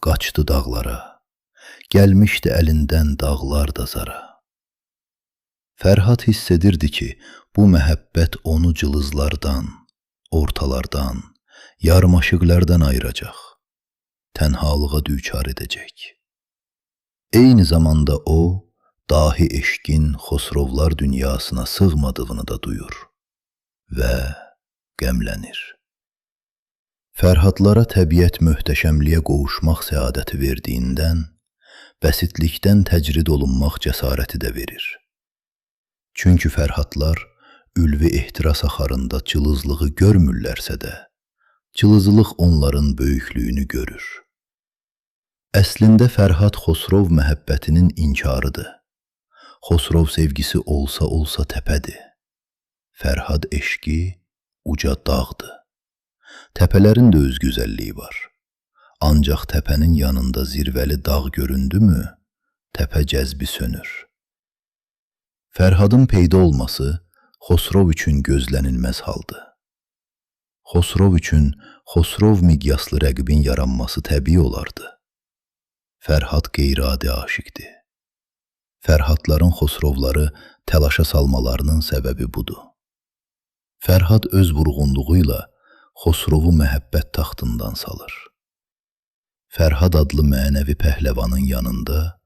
qaçdı dağlara, gəlmişdi əlindən dağlar da zara. Fərhad hiss edirdi ki, bu məhəbbət onu cılızlardan, ortalardan, yarmaşıqlərdən ayıracaq, tənhalığa düçar edəcək. Eyni zamanda o, dahi eşqin Xosrovlar dünyasına sığmadığını da duyur və qəmlənir. Fərhadlara təbiət möhtəşəmliyə qovuşmaq səadəti verdiyindən, bəsitlikdən təcrid olunmaq cəsarəti də verir. Çünki Fərhadlar ülvi ehtiras axarında cılızlığı görmürlərsə də, cılızlıq onların böyüklüyünü görür. Əslində Fərhad Xosrov məhəbbətinin inkarıdır. Xosrov sevgisi olsa təpədir. Fərhad eşqi uca dağdır. Təpələrin də öz gözəlliyi var. Ancaq təpənin yanında zirvəli dağ göründü mü, təpə cəzbi sönür. Fərhadın peyda olması Xosrov üçün gözlənilməz haldır. Xosrov üçün Xosrov miqyaslı rəqibin yaranması təbii olardı. Fərhad qeyri-adi aşiqdir. Fərhadların Xosrovları təlaşa salmalarının səbəbi budur. Fərhad öz vurğunluğu ilə Xosrovu məhəbbət taxtından salır. Fərhad adlı mənəvi pəhləvanın yanında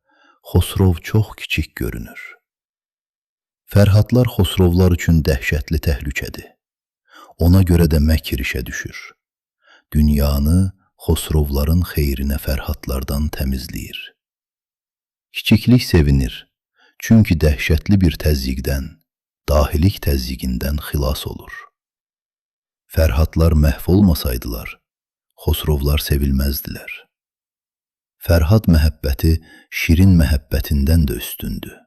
Xosrov çox kiçik görünür. Fərhadlar Xosrovlar üçün dəhşətli təhlükədir. Ona görə də məkr işə düşür. Dünyanı Xosrovların xeyrinə Fərhadlardan təmizləyir. Kiçiklik sevinir, çünki dəhşətli bir təzyiqdən, dahilik təzyiqindən xilas olur. Fərhadlar məhv olmasaydılar, Xosrovlar sevilməzdilər. Fərhad məhəbbəti şirin məhəbbətindən də üstündür.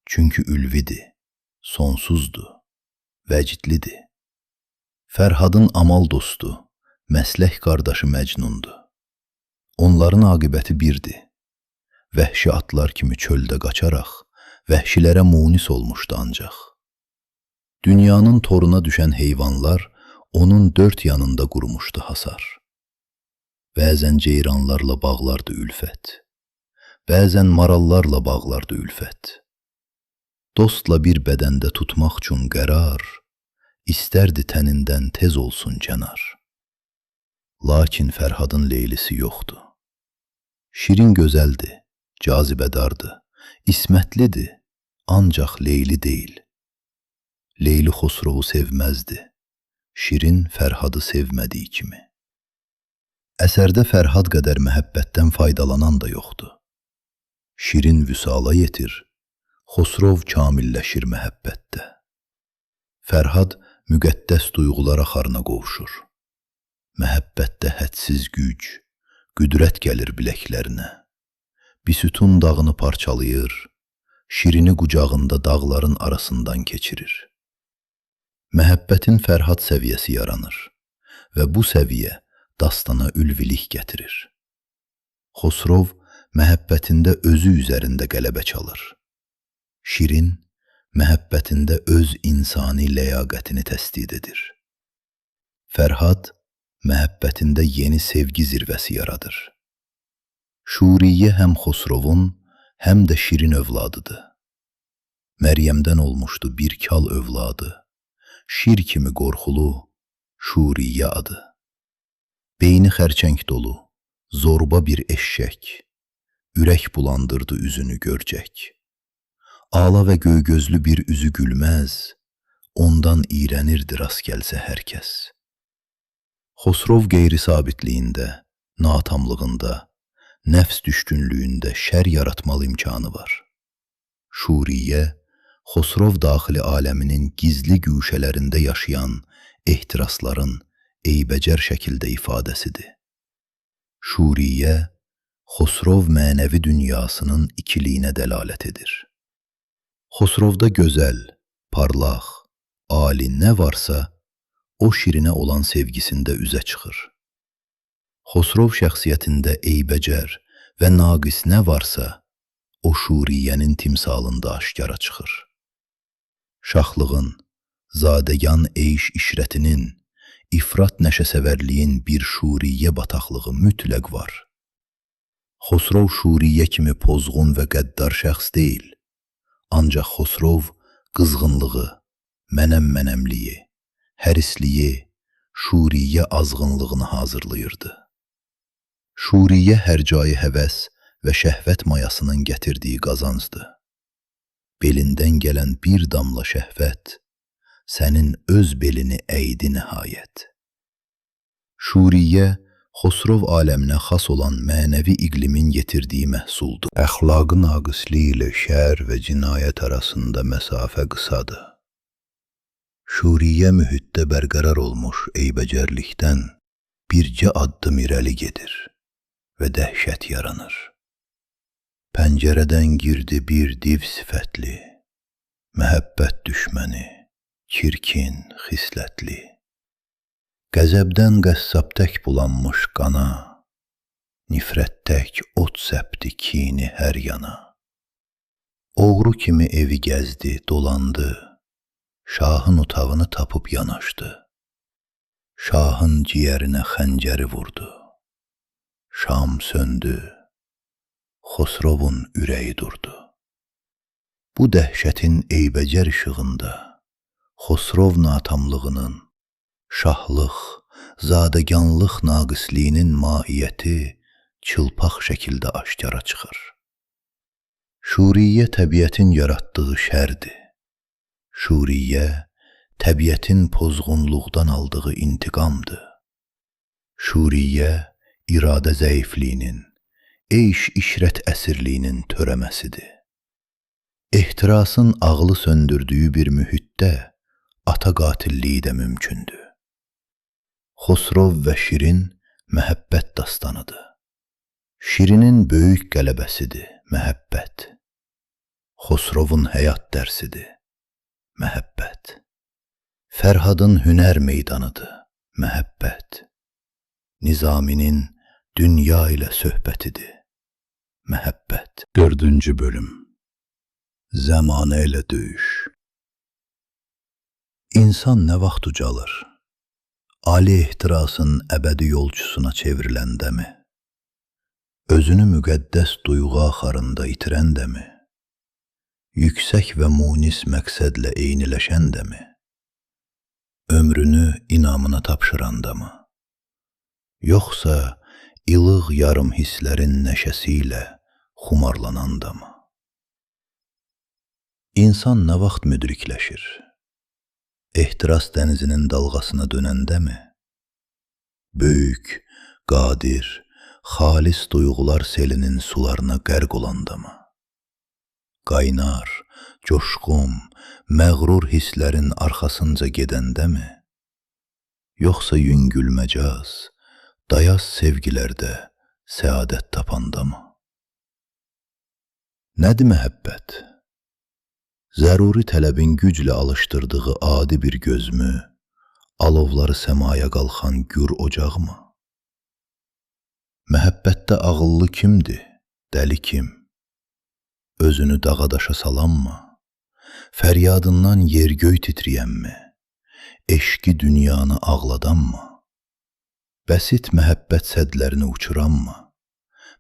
Çünki ülvidir, sonsuzdur, vəcidlidir. Fərhadın amal dostu, məslək qardaşı Məcnundur. Onların aqibəti birdir. Vəhşi atlar kimi çöldə qaçaraq, vəhşilərə munis olmuşdu ancaq. Dünyanın toruna düşən heyvanlar onun dörd yanında qurmuşdu hasar. Bəzən ceyranlarla bağlardı ülfət, bəzən marallarla bağlardı ülfət. Dostla bir bədəndə tutmaq üçün qərar, istərdi tənindən tez olsun kənar. Lakin Fərhadın leylisi yoxdur. Şirin gözəldir, cazibədardır, ismətlidir, ancaq Leyli deyil. Leyli Xosrovu sevməzdi, Şirin Fərhadı sevmədiyi kimi. Əsərdə Fərhad qədər məhəbbətdən faydalanan da yoxdur. Şirin vüsala yetir, Xosrov kamilləşir məhəbbətdə. Fərhad müqəddəs duyğular axarına qovuşur. Məhəbbətdə hədsiz güc, qüdrət gəlir biləklərinə. Bisütun dağını parçalayır, Şirini qucağında dağların arasından keçirir. Məhəbbətin Fərhad səviyyəsi yaranır və bu səviyyə dastana ülvilik gətirir. Xosrov məhəbbətində özü üzərində qələbə çalır. Şirin məhəbbətində öz insani ləyaqətini təsdid edir. Fərhad məhəbbətində yeni sevgi zirvəsi yaradır. Şuriyyə həm Xosrovun, həm də Şirin övladıdır. Məryəmdən olmuşdu bir kal övladı, şir kimi qorxulu Şuriyyə adı. Beyni xərçəng dolu, zorba bir eşşək, ürək bulandırdı üzünü görcək. Ala və göygözlü bir üzü gülməz, ondan iyrənirdi rast gəlsə hər kəs. Xosrov qeyri-sabitliyində, natamlığında, nəfs düşkünlüyündə şər yaratmalı imkanı var. Şuriyyə, Xosrov daxili aləminin gizli güşələrində yaşayan ehtirasların eybəcər şəkildə ifadəsidir. Şuriyyə, Xosrov mənəvi dünyasının ikiliyinə dəlalət edir. Xosrovda gözəl, parlaq, ali nə varsa, o şirinə olan sevgisində üzə çıxır. Xosrov şəxsiyyətində eybəcər və naqis nə varsa, o şuriyyənin timsalında aşkara çıxır. Şahlığın, zadəgan eyş işrətinin, ifrat nəşəsəvərliyin bir şuriyyə bataqlığı mütləq var. Xosrov şuriyyə kimi pozğun və qəddar şəxs deyil, ancaq Xosrov qızğınlığı, mənəm-mənəmliyi, hərisliyi, şuriyyə azğınlığını hazırlayırdı. Şuriyyə hərcayı həvəs və şəhvət mayasının gətirdiyi qazancdır. Belindən gələn bir damla şəhvət, sənin öz belini əydi nəhayət. Şuriyyə, Xosrov aləminə xas olan mənəvi iqlimin yetirdiyi məhsuldur. Əxlaqı naqisliyi ilə şər və cinayət arasında məsafə qısadır. Şuriyyə mühitdə bərqərar olmuş eybəcərlikdən bircə addım irəli gedir və dəhşət yaranır. Pəncərədən girdi bir div sifətli, məhəbbət düşməni, çirkin, xislətli. Qəzəbdən qəssab tək bulanmış qana, nifrət tək ot səpdi kini hər yana. Oğru kimi evi gəzdi, dolandı, şahın otağını tapıb yanaşdı. Şahın ciyərinə xəncəri vurdu. Şam söndü, Xosrovun ürəyi durdu. Bu dəhşətin eybəcər işığında Xosrov natamlığının, şahlıq, zadəganlıq naqisliyinin mahiyyəti çılpaq şəkildə aşkara çıxır. Şuriyyə təbiətin yaratdığı şərdir. Şuriyyə təbiətin pozğunluqdan aldığı intiqamdır. Şuriyyə iradə zəifliyinin, eyş işrət əsirliyinin törəməsidir. Ehtirasın ağlı söndürdüyü bir mühitdə ata qatilliyi də mümkündür. Xosrov və Şirin məhəbbət dastanıdır. Şirinin böyük qələbəsidir məhəbbət. Xosrovun həyat dərsidir məhəbbət. Fərhadın hünər meydanıdır məhəbbət. Nizaminin dünya ilə söhbətidir məhəbbət. 4-cü bölüm. Zəmanə ilə döyüş. İnsan nə vaxt ucalır? Ali ehtirasın əbədi yolçusuna çevriləndəmi? Özünü müqəddəs duyğu axarında itirəndəmi? Yüksək və munis məqsədlə eyniləşəndəmi? Ömrünü inamına tapşırandamı? Yoxsa ilıq yarım hisslərin nəşəsi ilə xumarlanandamı? İnsan nə vaxt müdrikləşir? Ehtiras dənizinin dalğasına dönəndəmi? Böyük, qadir, xalis duyğular selinin sularına qərq olandamı? Qaynar, coşqun, məğrur hisslərin arxasınca gedəndəmi? Yoxsa yüngül məcaz, dayaz sevgilərdə səadət tapandamı? Nədir məhəbbət? Zəruri tələbin güclə alışdırdığı adi bir gözmü, alovları səmaya qalxan gür ocaqmı? Məhəbbətdə ağıllı kimdir, dəli kim? Özünü dağa daşa salanmı? Fəryadından yer-göy titriyənmi? Eşqi dünyanı ağladanmı? Bəsit məhəbbət sədlərini uçuranmı?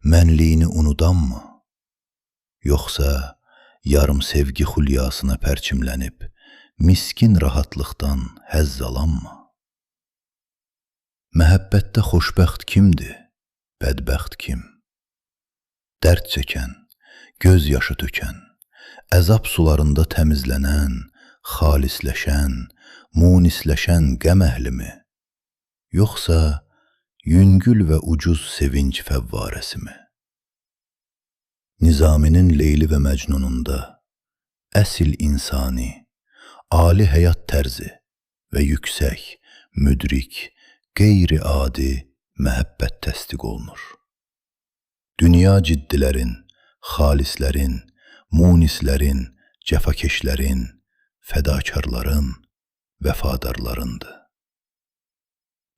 Mənliyini unudanmı? Yoxsa yarım sevgi xulyasına pərçimlənib, miskin rahatlıqdan həzz alanmı? Məhəbbətdə xoşbəxt kimdir, bədbəxt kim? Dərd çəkən, göz yaşı tökən, əzab sularında təmizlənən, xalisləşən, munisləşən qəm əhlimi? Yoxsa yüngül və ucuz sevinç fəvvarəsimi? Nizaminin Leyli və Məcnununda əsil insani, ali həyat tərzi və yüksək, müdrik, qeyri-adi məhəbbət təsdiq olunur. Dünya ciddilərin, xalislərin, munislərin, cəfakeşlərin, fədakarların, vəfadarlarındır.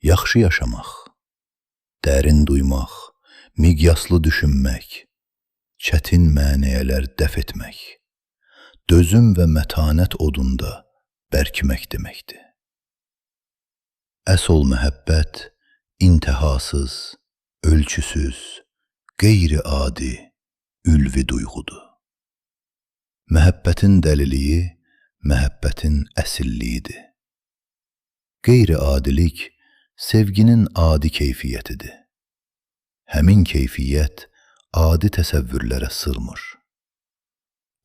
Yaxşı yaşamaq, dərin duymaq, miqyaslı düşünmək, çətin məniyələr dəf etmək, dözüm və mətanət odunda bərkimək deməkdir. Əsl məhəbbət intihasız, ölçüsüz, qeyri-adi, ülvi duyğudur. Məhəbbətin dəliliyi, məhəbbətin əsilliyidir. Qeyri-adilik sevginin adi keyfiyyətidir. Həmin keyfiyyət adi təsəvvürlərə sığmır.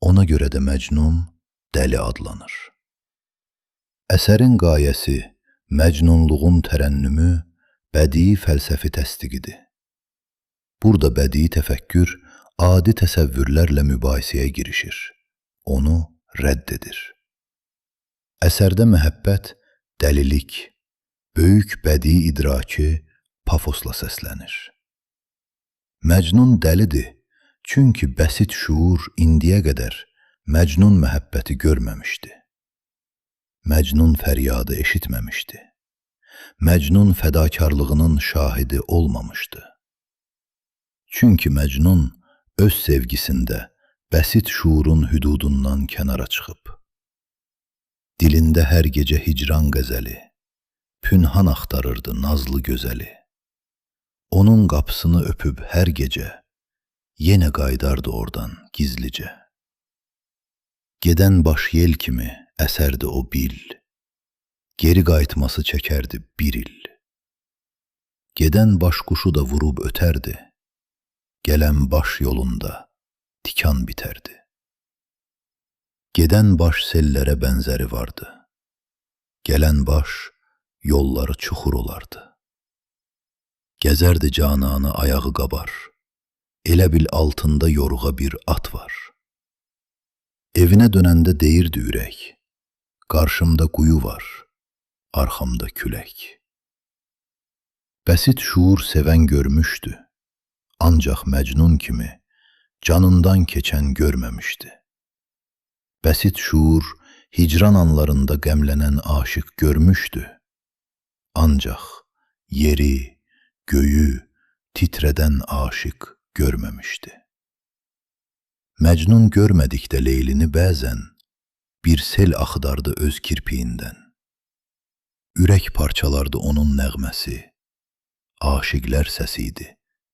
Ona görə də Məcnun dəli adlanır. Əsərin qayəsi, məcnunluğun tərənnümü bədii fəlsəfi təsdiqidir. Burada bədii təfəkkür adi təsəvvürlərlə mübahisəyə girişir, onu rədd edir. Əsərdə məhəbbət, dəlilik, böyük bədii idraki pafosla səslənir. Məcnun dəlidir, çünki bəsit şuur indiyə qədər Məcnun məhəbbəti görməmişdi. Məcnun fəryadı eşitməmişdi. Məcnun fədakarlığının şahidi olmamışdı. Çünki Məcnun öz sevgisində bəsit şuurun hüdudundan kənara çıxıb. Dilində hər gecə hicran qəzəli, pünhan axtarırdı nazlı gözəli. Onun qapısını öpüb hər gecə, yenə qaydardı oradan gizlicə. Gedən baş yel kimi əsərdi o bil, geri qayıtması çəkərdi bir il. Gedən baş quşu da vurub ötərdi, gələn baş yolunda tikan bitərdi. Gedən baş sellərə bənzəri vardı, gələn baş yolları çuxur olardı. Gəzərdi cananı ayağı qabar, elə bil altında yoruğa bir at var. Evinə dönəndə deyirdi ürək, qarşımda quyu var, arxamda külək. Bəsit şuur sevən görmüşdü, ancaq Məcnun kimi canından keçən görməmişdi. Bəsit şuur hicran anlarında qəmlənən aşiq görmüşdü, ancaq yeri, göyü titrədən aşiq görməmişdi. Məcnun görmədikdə Leylini bəzən bir sel axıdardı öz kirpiyindən. Ürək parçalardı onun nəğməsi, aşiqlər səsi idi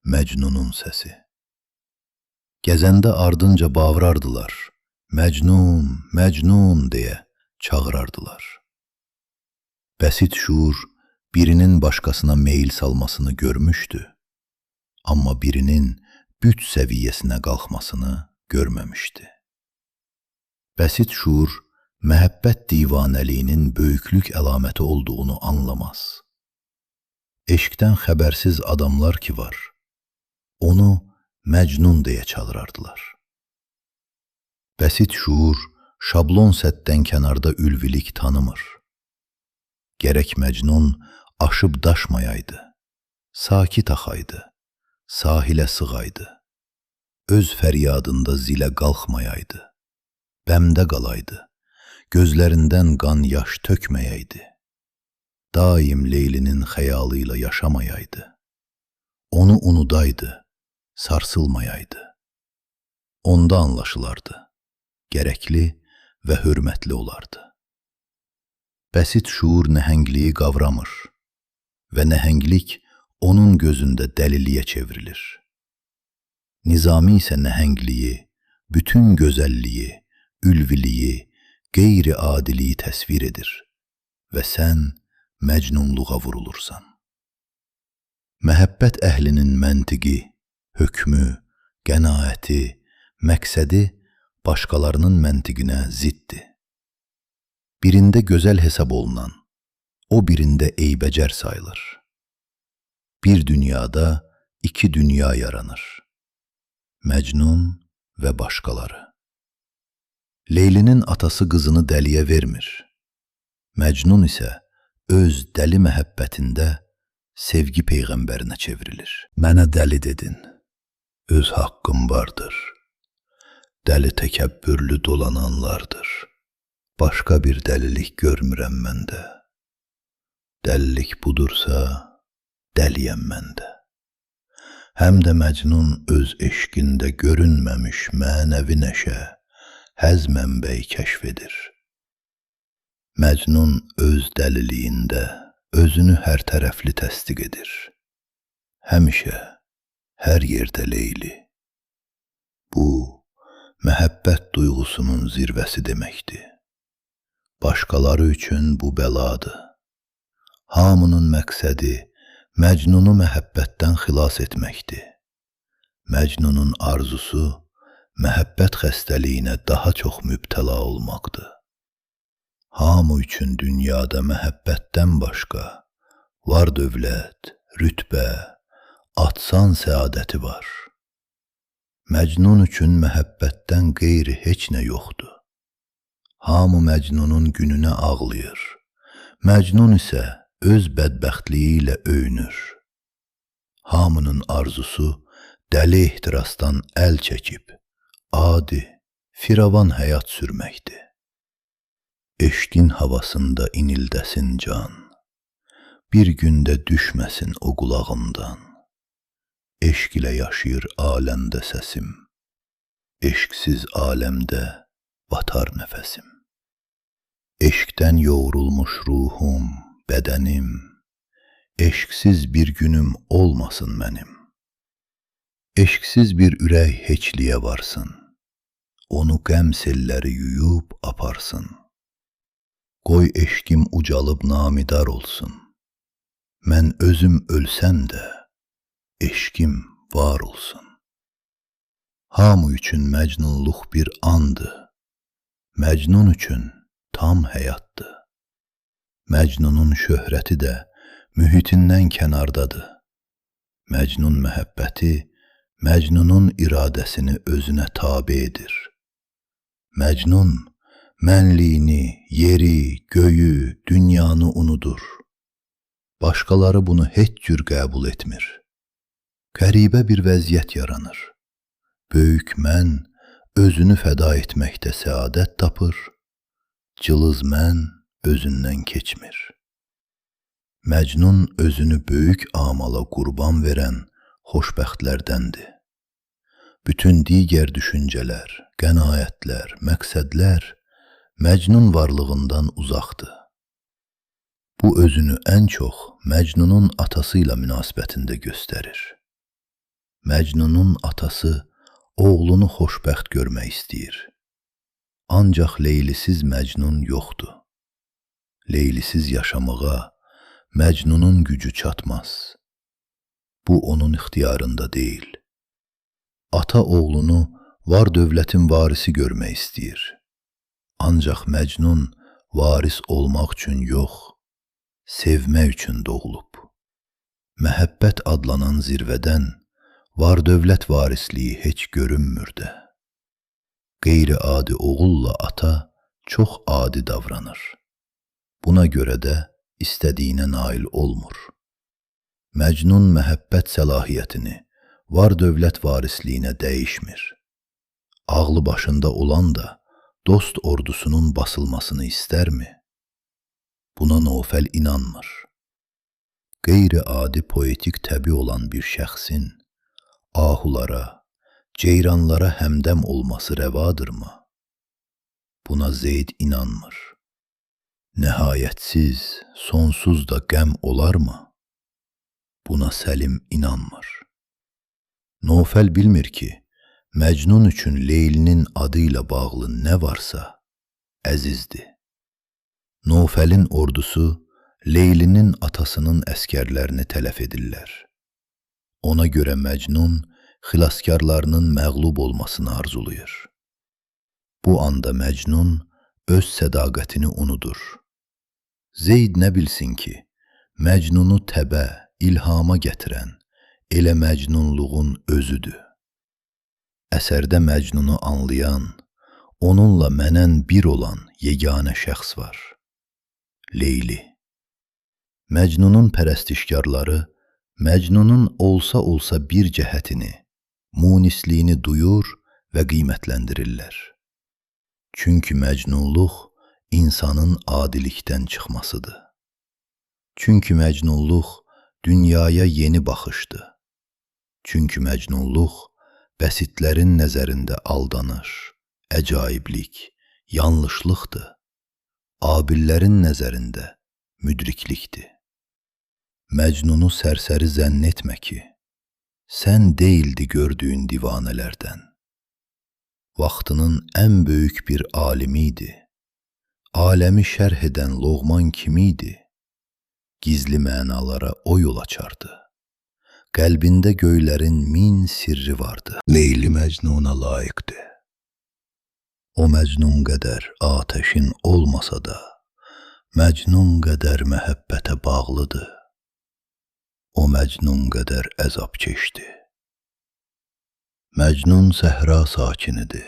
Məcnunun səsi. Gəzəndə ardınca bağırardılar, Məcnun, Məcnun deyə çağırardılar. Bəsit şuur birinin başqasına meyil salmasını görmüşdü, amma birinin büt səviyyəsinə qalxmasını görməmişdi. Bəsit şuur, məhəbbət divanəliyinin böyüklük əlaməti olduğunu anlamaz. Eşqdən xəbərsiz adamlar ki var, onu Məcnun deyə çağırardılar. Bəsit şuur, şablon sətdən kənarda ülvilik tanımır. Gərək Məcnun aşıb daşmayaydı, sakit axaydı, sahilə sığaydı, öz fəryadında zilə qalxmayaydı, bəmdə qalaydı, gözlərindən qan yaş tökməyəydi, daim Leylinin xəyalı ilə yaşamayaydı, onu unudaydı, sarsılmayaydı. Onda anlaşılardı, gərəkli və hörmətli olardı. Bəsit şuur nəhəngliyi qavramır və nəhənglik onun gözündə dəliliyə çevrilir. Nizami isə nəhəngliyi, bütün gözəlliyi, ülviliyi, qeyri-adiliyi təsvir edir və sən məcnunluğa vurulursan. Məhəbbət əhlinin məntiqi, hökmü, qənaəti, məqsədi başqalarının məntiqinə ziddir. Birində gözəl hesab olunan, o birində eybəcər sayılır. Bir dünyada iki dünya yaranır. Məcnun və başqaları. Leylinin atası qızını dəliyə vermir. Məcnun isə öz dəli məhəbbətində sevgi peyğəmbərinə çevrilir. Mənə dəli dedin, öz haqqım vardır. Dəli təkəbbürlü dolananlardır. Başqa bir dəlilik görmürəm məndə. Dəlilik budursa, dəliyəm məndə. Həm də Məcnun öz eşqində görünməmiş mənəvi nəşə, həz mənbəyi kəşf edir. Məcnun öz dəliliyində özünü hər tərəfli təsdiq edir. Həmişə, hər yerdə Leyli. Bu, məhəbbət duyğusunun zirvəsi deməkdir. Başqaları üçün bu bəladır. Hamının məqsədi Məcnunu məhəbbətdən xilas etməkdir. Məcnunun arzusu məhəbbət xəstəliyinə daha çox mübtəla olmaqdır. Hamı üçün dünyada məhəbbətdən başqa var dövlət, rütbə, atsan səadəti var. Məcnun üçün məhəbbətdən qeyri heç nə yoxdur. Hamı Məcnunun gününə ağlayır. Məcnun isə öz bədbəxtliyi ilə öyünür. Hamının arzusu dəli ehtirasdan əl çəkib, adi, firavan həyat sürməkdir. Eşqin havasında inildəsin can, bir gündə düşməsin o qulağımdan. Eşq ilə yaşayır aləmdə səsim, eşqsiz aləmdə batar nəfəsim. Eşqdən yoğrulmuş ruhum, bədənim, eşqsiz bir günüm olmasın mənim. Eşqsiz bir ürək heçliyə varsın, onu qəm selləri yuyub aparsın. Qoy eşqim ucalıb namidar olsun, mən özüm ölsən də, eşqim var olsun. Hamı üçün məcnunluq bir andır, Məcnun üçün tam həyatdır. Məcnunun şöhrəti də mühitindən kənardadır. Məcnun məhəbbəti Məcnunun iradəsini özünə tabe edir. Məcnun mənliyini, yeri, göyü, dünyanı unudur. Başqaları bunu heç cür qəbul etmir. Qəribə bir vəziyyət yaranır. Böyük mən özünü fəda etməkdə səadət tapır, cılız mən özündən keçmir. Məcnun özünü böyük amala qurban verən xoşbəxtlərdəndir. Bütün digər düşüncələr, qənaətlər, məqsədlər Məcnun varlığından uzaqdır. Bu özünü ən çox Məcnunun atası ilə münasibətində göstərir. Məcnunun atası oğlunu xoşbəxt görmək istəyir. Ancaq Leylisiz Məcnun yoxdur. Leylisiz yaşamağa Məcnunun gücü çatmaz. Bu onun ixtiyarında deyil. Ata oğlunu var dövlətin varisi görmək istəyir. Ancaq Məcnun varis olmaq üçün yox, sevmək üçün doğulub. Məhəbbət adlanan zirvədən var dövlət varisliyi heç görünmür də. Qeyri-adi oğulla ata çox adi davranır. Buna görə də istədiyinə nail olmur. Məcnun məhəbbət səlahiyyətini var dövlət varisliyinə dəyişmir. Ağlı başında olan da dost ordusunun basılmasını istərmi? Buna Nofəl inanmır. Qeyri-adi poetik təbi olan bir şəxsin ahulara, ceyranlara həmdəm olması rəvadırmı? Buna Zeyd inanmır. Nəhayətsiz, sonsuz da qəm olarmı? Buna Səlim inanmır. Nofəl bilmir ki, Məcnun üçün Leylinin adı ilə bağlı nə varsa əzizdir. Nofəlin ordusu Leylinin atasının əskərlərini tələf edirlər. Ona görə Məcnun xilaskarlarının məğlub olmasını arzulayır. Bu anda Məcnun öz sədaqətini unudur. Zeyd nə bilsin ki, Məcnunu təbə, ilhama gətirən elə Məcnunluğun özüdür. Əsərdə Məcnunu anlayan, onunla mənən bir olan yeganə şəxs var. Leyli. Məcnunun pərəstişkarları Məcnunun olsa bir cəhətini, Munisliyini duyur və qiymətləndirirlər. Çünki məcnunluq insanın adilikdən çıxmasıdır. Çünki məcnunluq dünyaya yeni baxışdır. Çünki məcnunluq bəsitlərin nəzərində aldanış, əcaiblik, yanlışlıqdır. Abillərin nəzərində müdriklikdir. Məcnunu sərsəri zənn etmə ki, sən deyildi gördüyün divanələrdən. Vaxtının ən böyük bir alimi idi. Aləmi şərh edən Loğman kimi idi? Gizli mənalara o yol açardı. Qəlbində göylərin min sirri vardı. Leyli Məcnuna layiqdir. O Məcnun qədər atəşin olmasa da, Məcnun qədər məhəbbətə bağlıdır. O Məcnun qədər əzab keçdi. Məcnun səhra sakinidir.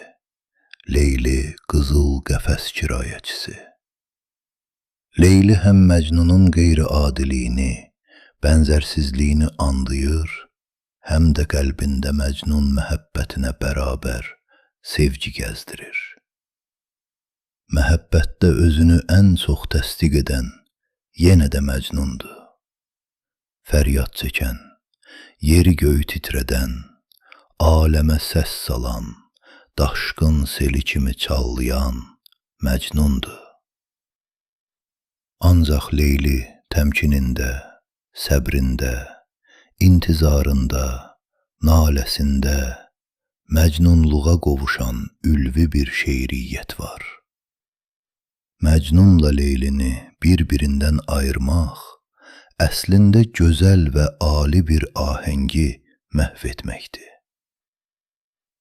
Leyli qızıl qəfəs kirayəçisi. Leyli həm Məcnunun qeyri-adiliyini, bənzərsizliyini anlayır, həm də qəlbində Məcnun məhəbbətinə bərabər sevgi gəzdirir. Məhəbbətdə özünü ən çox təsdiq edən yenə də Məcnundur. Fəryad çəkən, yeri göy titrədən, aləmə səs salan, daşqın seli kimi çallayan Məcnundur. Ancaq Leyli təmkinində, səbrində, intizarında, naləsində Məcnunluğa qovuşan ülvi bir şeiriyyət var. Məcnunla Leylini bir-birindən ayırmaq, əslində gözəl və ali bir ahəngi məhv etməkdir.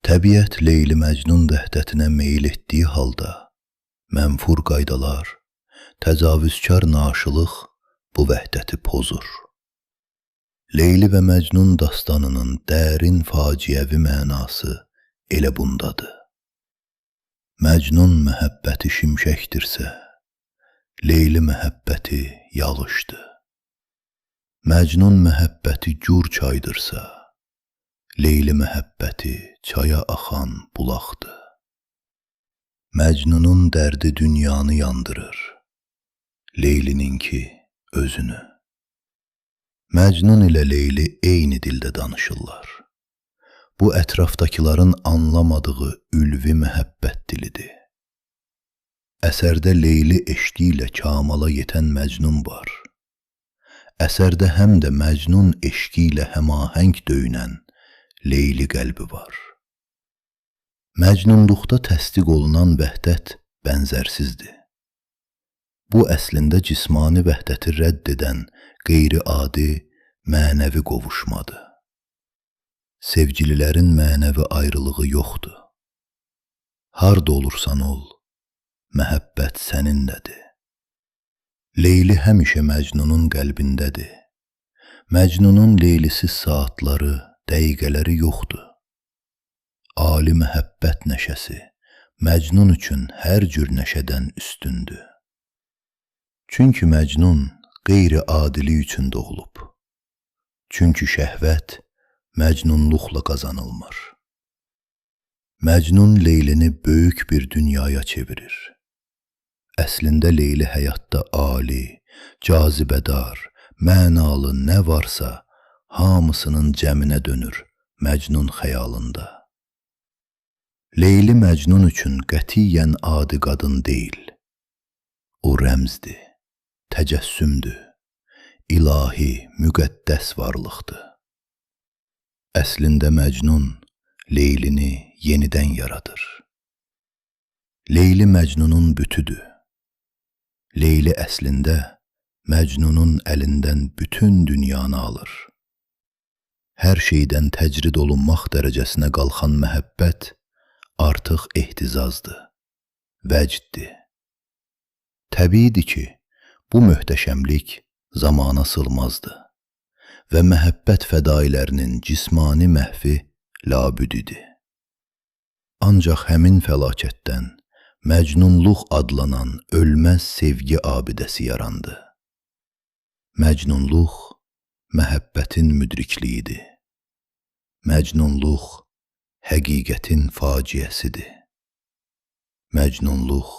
Təbiət Leyli Məcnun vəhdətinə meyil etdiyi halda, mənfur qaydalar, təcavüzkar naşılıq bu vəhdəti pozur. Leyli və Məcnun dastanının dərin faciəvi mənası elə bundadır. Məcnun məhəbbəti şimşəkdirsə, Leyli məhəbbəti yağışdır. Məcnun məhəbbəti gur çaydırsa, Leyli məhəbbəti çaya axan bulaqdır. Məcnunun dərdi dünyanı yandırır, Leylininki özünü. Məcnun ilə Leyli eyni dildə danışırlar. Bu ətrafdakıların anlamadığı ülvi məhəbbət dilidir. Əsərdə Leyli eşqi ilə kamala yetən Məcnun var. Əsərdə həm də Məcnun eşqi ilə həmahəng döyünən Leyli qəlbi var. Məcnunluqda təsdiq olunan vəhdət bənzərsizdir. Bu əslində cismani vəhdəti rədd edən qeyri-adi, mənəvi qovuşmadır. Sevgililərin mənəvi ayrılığı yoxdur. Harda olursan ol, məhəbbət səninlədir. Leyli həmişə Məcnunun qəlbindədir. Məcnunun Leylisiz saatları, dəqiqələri yoxdur. Ali məhəbbət nəşəsi Məcnun üçün hər cür nəşədən üstündür. Çünki Məcnun qeyri-adili üçün doğulub. Çünki şəhvət Məcnunluqla qazanılmır. Məcnun Leylini böyük bir dünyaya çevirir. Əslində Leyli həyatda ali, cazibədar, mənalı nə varsa hamısının cəminə dönür Məcnun xəyalında. Leyli Məcnun üçün qətiyyən adi qadın deyil. O rəmzdir, təcəssümdür, ilahi, müqəddəs varlıqdır. Əslində Məcnun Leylini yenidən yaradır. Leyli Məcnunun bütüdür. Leyli əslində Məcnunun əlindən bütün dünyanı alır. Hər şeydən təcrid olunmaq dərəcəsinə qalxan məhəbbət artıq ehtizazdır, vəcddir. Təbiidir ki, bu möhtəşəmlik zamana sığmazdı və məhəbbət fədailərinin cismani məhvi labüdidir. Ancaq həmin fəlakətdən Məcnunluq adlanan ölməz sevgi abidəsi yarandı. Məcnunluq məhəbbətin müdrikliyidir. Məcnunluq həqiqətin faciəsidir. Məcnunluq,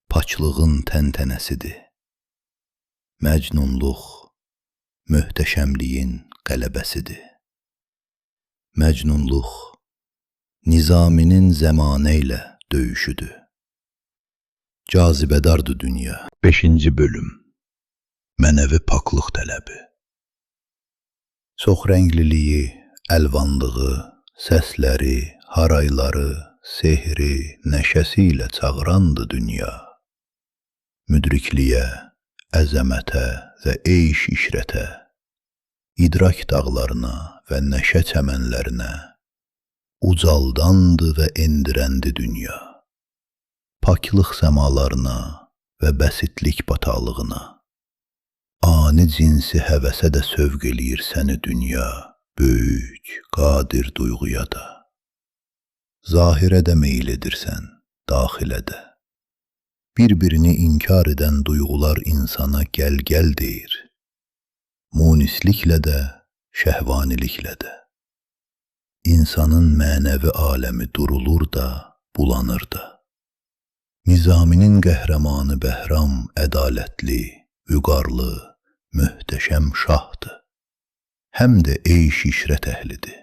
paçlığın təntənəsidir. Məcnunluq, möhtəşəmliyin qələbəsidir. Məcnunluq, Nizaminin zəmanə ilə döyüşüdür. Cazibədardır dünya. 5-ci bölüm. Mənəvi paklıq tələbi. Çox rəngliliyi, əlvanlığı, səsləri, harayları, sehri, nəşəsi ilə çağırandı dünya. Müdrikliyə, əzəmətə və eyş-işrətə, idrak dağlarına və nəşə çəmənlərinə ucaldandı və endirəndi dünya. Paklıq səmalarına və bəsitlik bataqlığına, ani cinsi həvəsə də sövq eləyir səni dünya, böyük, qadir duyğuya da. Zahirə də meyl edirsən, daxilə də. Bir-birini inkar edən duyğular insana gəl-gəl deyir. Munisliklə də, şəhvaniliklə də. İnsanın mənəvi aləmi durulur da, bulanır da. Nizaminin qəhrəmanı Bəhram ədalətli, vüqarlı, möhtəşəm şahdır. Həm də eyş-işrət əhlidir.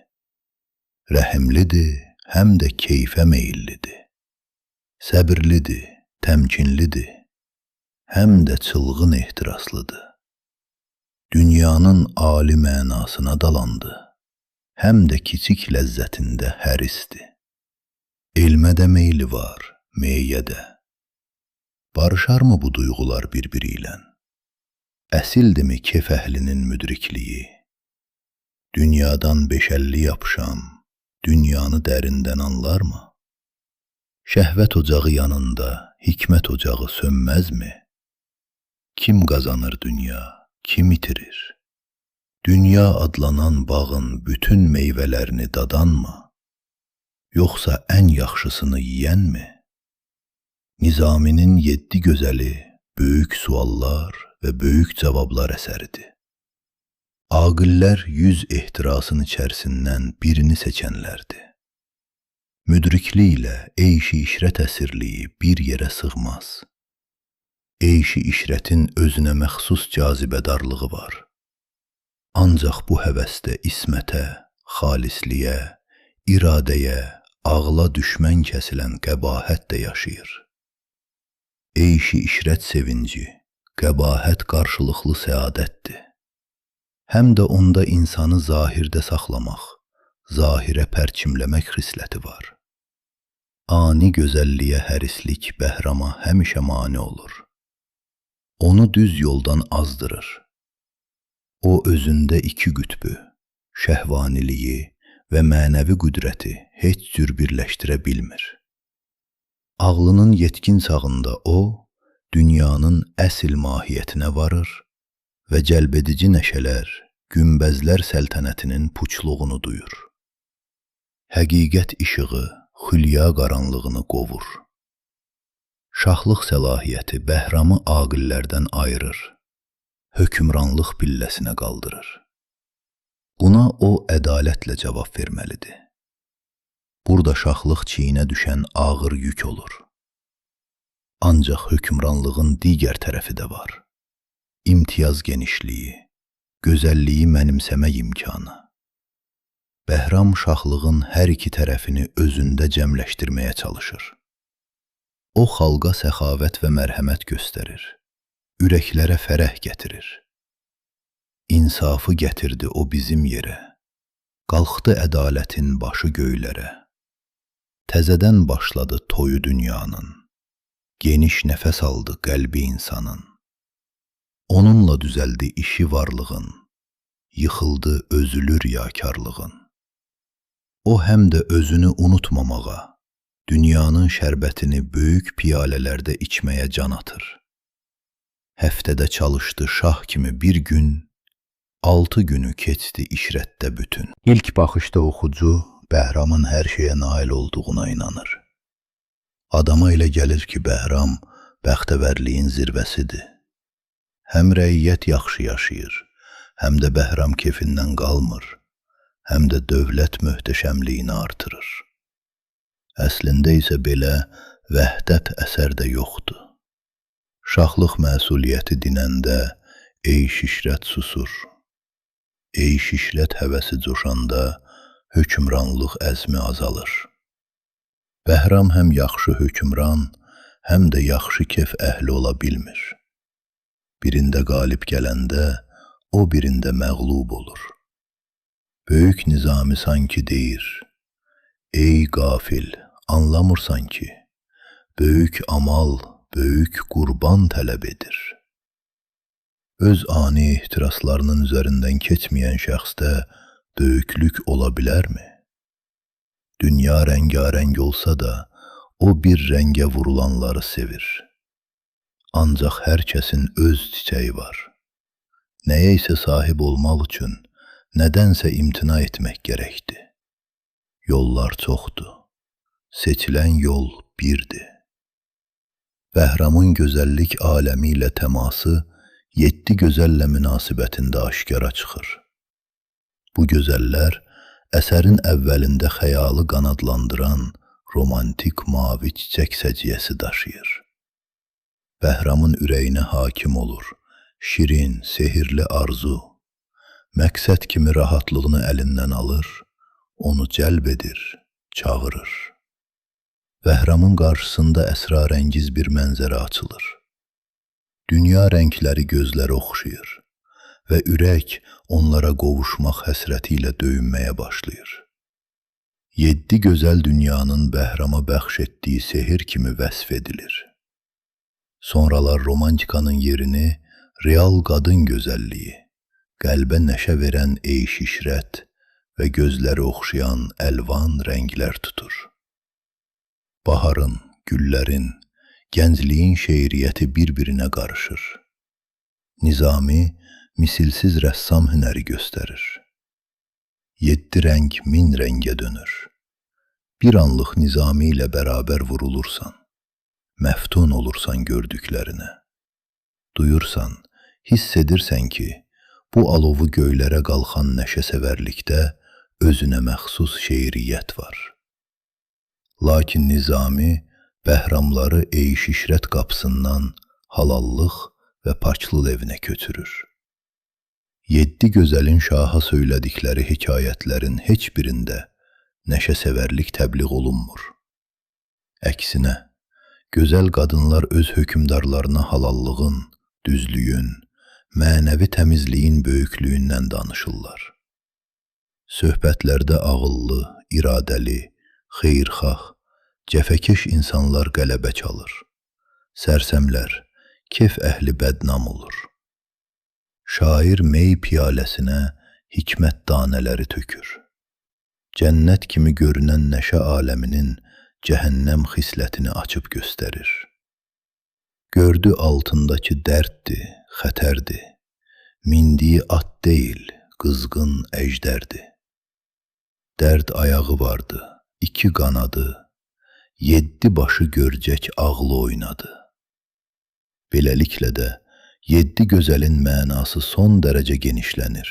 Rəhimlidir, həm də keyfə meyillidir. Səbirlidir, təmkinlidir, həm də çılğın ehtiraslıdır. Dünyanın ali mənasına dalandı, həm də kiçik ləzzətində hərisdir. Elmə də meyli var, meyə də. Barışarmı bu duyğular bir-biri ilə? Əsildimi kef əhlinin müdrikliyi? Dünyadan 5-50 yapışam, dünyanı dərindən anlarmı? Şəhvət ocağı yanında hikmət ocağı sönməzmi? Kim qazanır dünya, kim itirir? Dünya adlanan bağın bütün meyvələrini dadanmı? Yoxsa ən yaxşısını yiyənmi? Nizaminin 7 gözəli böyük suallar və böyük cavablar əsəridir. Aqillər 100 ehtirasın içərisindən birini seçənlərdir. Müdrikliklə eyş-işrət əsirliyi bir yerə sığmaz. Eyş-işrətin özünə məxsus cazibədarlığı var. Ancaq bu həvəsdə ismətə, xalisliyə, iradəyə, ağla düşmən kəsilən qəbahət də yaşayır. Eyş-işrət sevinci, qəbahət qarşılıqlı səadətdir. Həm də onda insanı zahirdə saxlamaq, zahirə pərçimləmək xisləti var. Ani gözəlliyə hərislik Bəhrama həmişə mane olur. Onu düz yoldan azdırır. O özündə 2 qütbü, şəhvaniliyi və mənəvi qüdrəti heç cür birləşdirə bilmir. Ağlının yetkin çağında o, dünyanın əsl mahiyyətinə varır və cəlbedici nəşələr, günbəzlər səltənətinin puçluğunu duyur. Həqiqət işığı, xülya qaranlığını qovur. Şahlıq səlahiyyəti Bəhramı aqillərdən ayırır, hökmranlıq pilləsinə qaldırır. Buna o ədalətlə cavab verməlidir. Burada şahlıq çiyinə düşən ağır yük olur. Ancaq hökmranlığın digər tərəfi də var. İmtiyaz genişliyi, gözəlliyi mənimsəmək imkanı. Bəhram şahlığın hər 2 tərəfini özündə cəmləşdirməyə çalışır. O xalqa səxavət və mərhəmət göstərir, ürəklərə fərəh gətirir. İnsafı gətirdi o bizim yerə, qalxdı ədalətin başı göylərə. Təzədən başladı toyu dünyanın, geniş nəfəs aldı qəlbi insanın. Onunla düzəldi işi varlığın, yıxıldı özülür riyakarlığın. O həm də özünü unutmamağa, dünyanın şərbətini böyük piyalələrdə içməyə can atır. Həftədə çalışdı şah kimi bir gün, 6 günü keçdi işrətdə bütün. İlk baxışda oxucu Bəhramın hər şeyə nail olduğuna inanır. Adama elə gəlir ki, Bəhram bəxtəvərliyin zirvəsidir. Həm rəiyyət yaxşı yaşayır, həm də Bəhram kefindən qalmır. həm də dövlət möhtəşəmliyini artırır. Əslində isə belə vəhdət əsərdə yoxdur. Şahlıq məsuliyyəti dinəndə eyş-işrət susur. Eyş-işrət həvəsi coşanda hökmranlıq əzmi azalır. Bəhram həm yaxşı hökmran, həm də yaxşı kef əhli ola bilmir. Birində qalib gələndə, o birində məğlub olur. Böyük Nizami sanki deyir, ey qafil, anlamırsan ki, böyük amal, böyük qurban tələb edir. Öz ani ehtiraslarının üzərindən keçməyən şəxsdə böyüklük ola bilərmi? Dünya rəngarəng olsa da, o bir rəngə vurulanları sevir. Ancaq hər kəsin öz çiçəyi var. Nəyə isə sahib olmaq üçün nədənsə imtina etmək gərəkdir. Yollar çoxdur. Seçilən yol birdir. Bəhramın gözəllik aləmi ilə təması 7 gözəllə münasibətində aşkara çıxır. Bu gözəllər əsərin əvvəlində xəyalı qanadlandıran romantik mavi çiçək səciyyəsi daşıyır. Bəhramın ürəyinə hakim olur, şirin, sehirli arzu, məqsəd kimi rahatlığını əlindən alır, onu cəlb edir, çağırır. Bəhramın qarşısında əsrarəngiz bir mənzərə açılır. Dünya rəngləri gözləri oxşayır və ürək onlara qovuşmaq həsrəti ilə döyünməyə başlayır. 7 gözəl dünyanın Bəhrama bəxş etdiyi sehir kimi vəsf edilir. Sonralar romantikanın yerini real qadın gözəlliyi, qəlbə nəşə verən eyş-işrət və gözləri oxşayan əlvan rənglər tutur. Baharın, güllərin, gəncliyin şeiriyyəti bir-birinə qarışır. Nizami misilsiz rəssam hünəri göstərir. 7 rəng 1000 rəngə dönür. Bir anlıq Nizami ilə bərabər vurulursan, məftun olursan gördüklərinə. Duyursan, hiss edirsən ki, bu alovu göylərə qalxan nəşəsəvərlikdə özünə məxsus şeiriyyət var. Lakin Nizami bəhramları eyş-işrət qapısından halallıq və paçlıl evinə köçürür. 7 gözəlin şaha söylədikləri hekayətlərin heç birində nəşəsəvərlik təbliğ olunmur. Əksinə, gözəl qadınlar öz hökmdarlarına halallığın, düzlüyün, mənəvi təmizliyin böyüklüyündən danışırlar. Söhbətlərdə ağıllı, iradəli, xeyirxah, cəfəkeş insanlar qələbə çalır. Sərsəmlər, kef əhli bədnam olur. Şair mey piyaləsinə hikmət danələri tökür. Cənnət kimi görünən nəşə aləminin cəhənnəm xislətini açıb göstərir. Gördü altındakı dərddir, xətərdir. Mindiyi at deyil, qızğın əjdərdir. Dərd ayağı vardı, 2 qanadı, 7 başı görcək ağlı oynadı. Beləliklə də 7 gözəlin mənası son dərəcə genişlənir.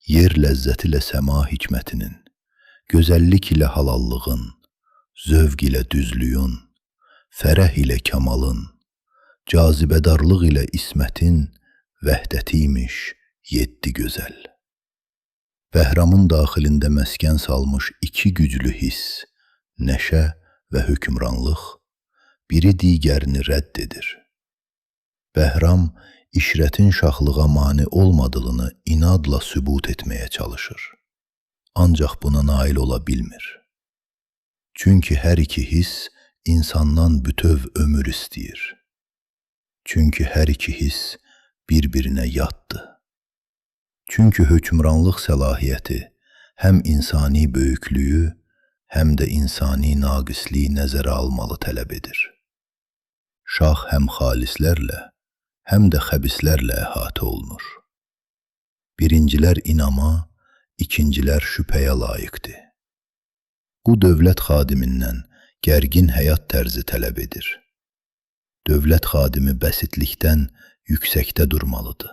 Yer ləzzəti ilə səma hikmətinin, gözəllik ilə halallığın, zövq ilə düzlüyün, fərəh ilə kamalın, cazibədarlıq ilə ismətin vəhdəti imiş 7 gözəl. Bəhramın daxilində məskən salmış 2 güclü hiss, nəşə və hökmranlıq, biri digərini rədd edir. Bəhram, işrətin şahlığa mane olmadığını inadla sübut etməyə çalışır. Ancaq buna nail ola bilmir. Çünki hər iki hiss insandan bütöv ömür istəyir. Çünki hər iki hiss bir-birinə yaddır. Çünki hökmranlıq səlahiyyəti həm insani böyüklüyü, həm də insani naqisliyi nəzərə almalı tələb edir. Şah həm xalislərlə, həm də xəbislərlə əhatə olunur. Birincilər inama, ikincilər şübhəyə layiqdir. Bu dövlət xadimindən gərgin həyat tərzi tələb edir. Dövlət xadimi bəsitlikdən yüksəkdə durmalıdır.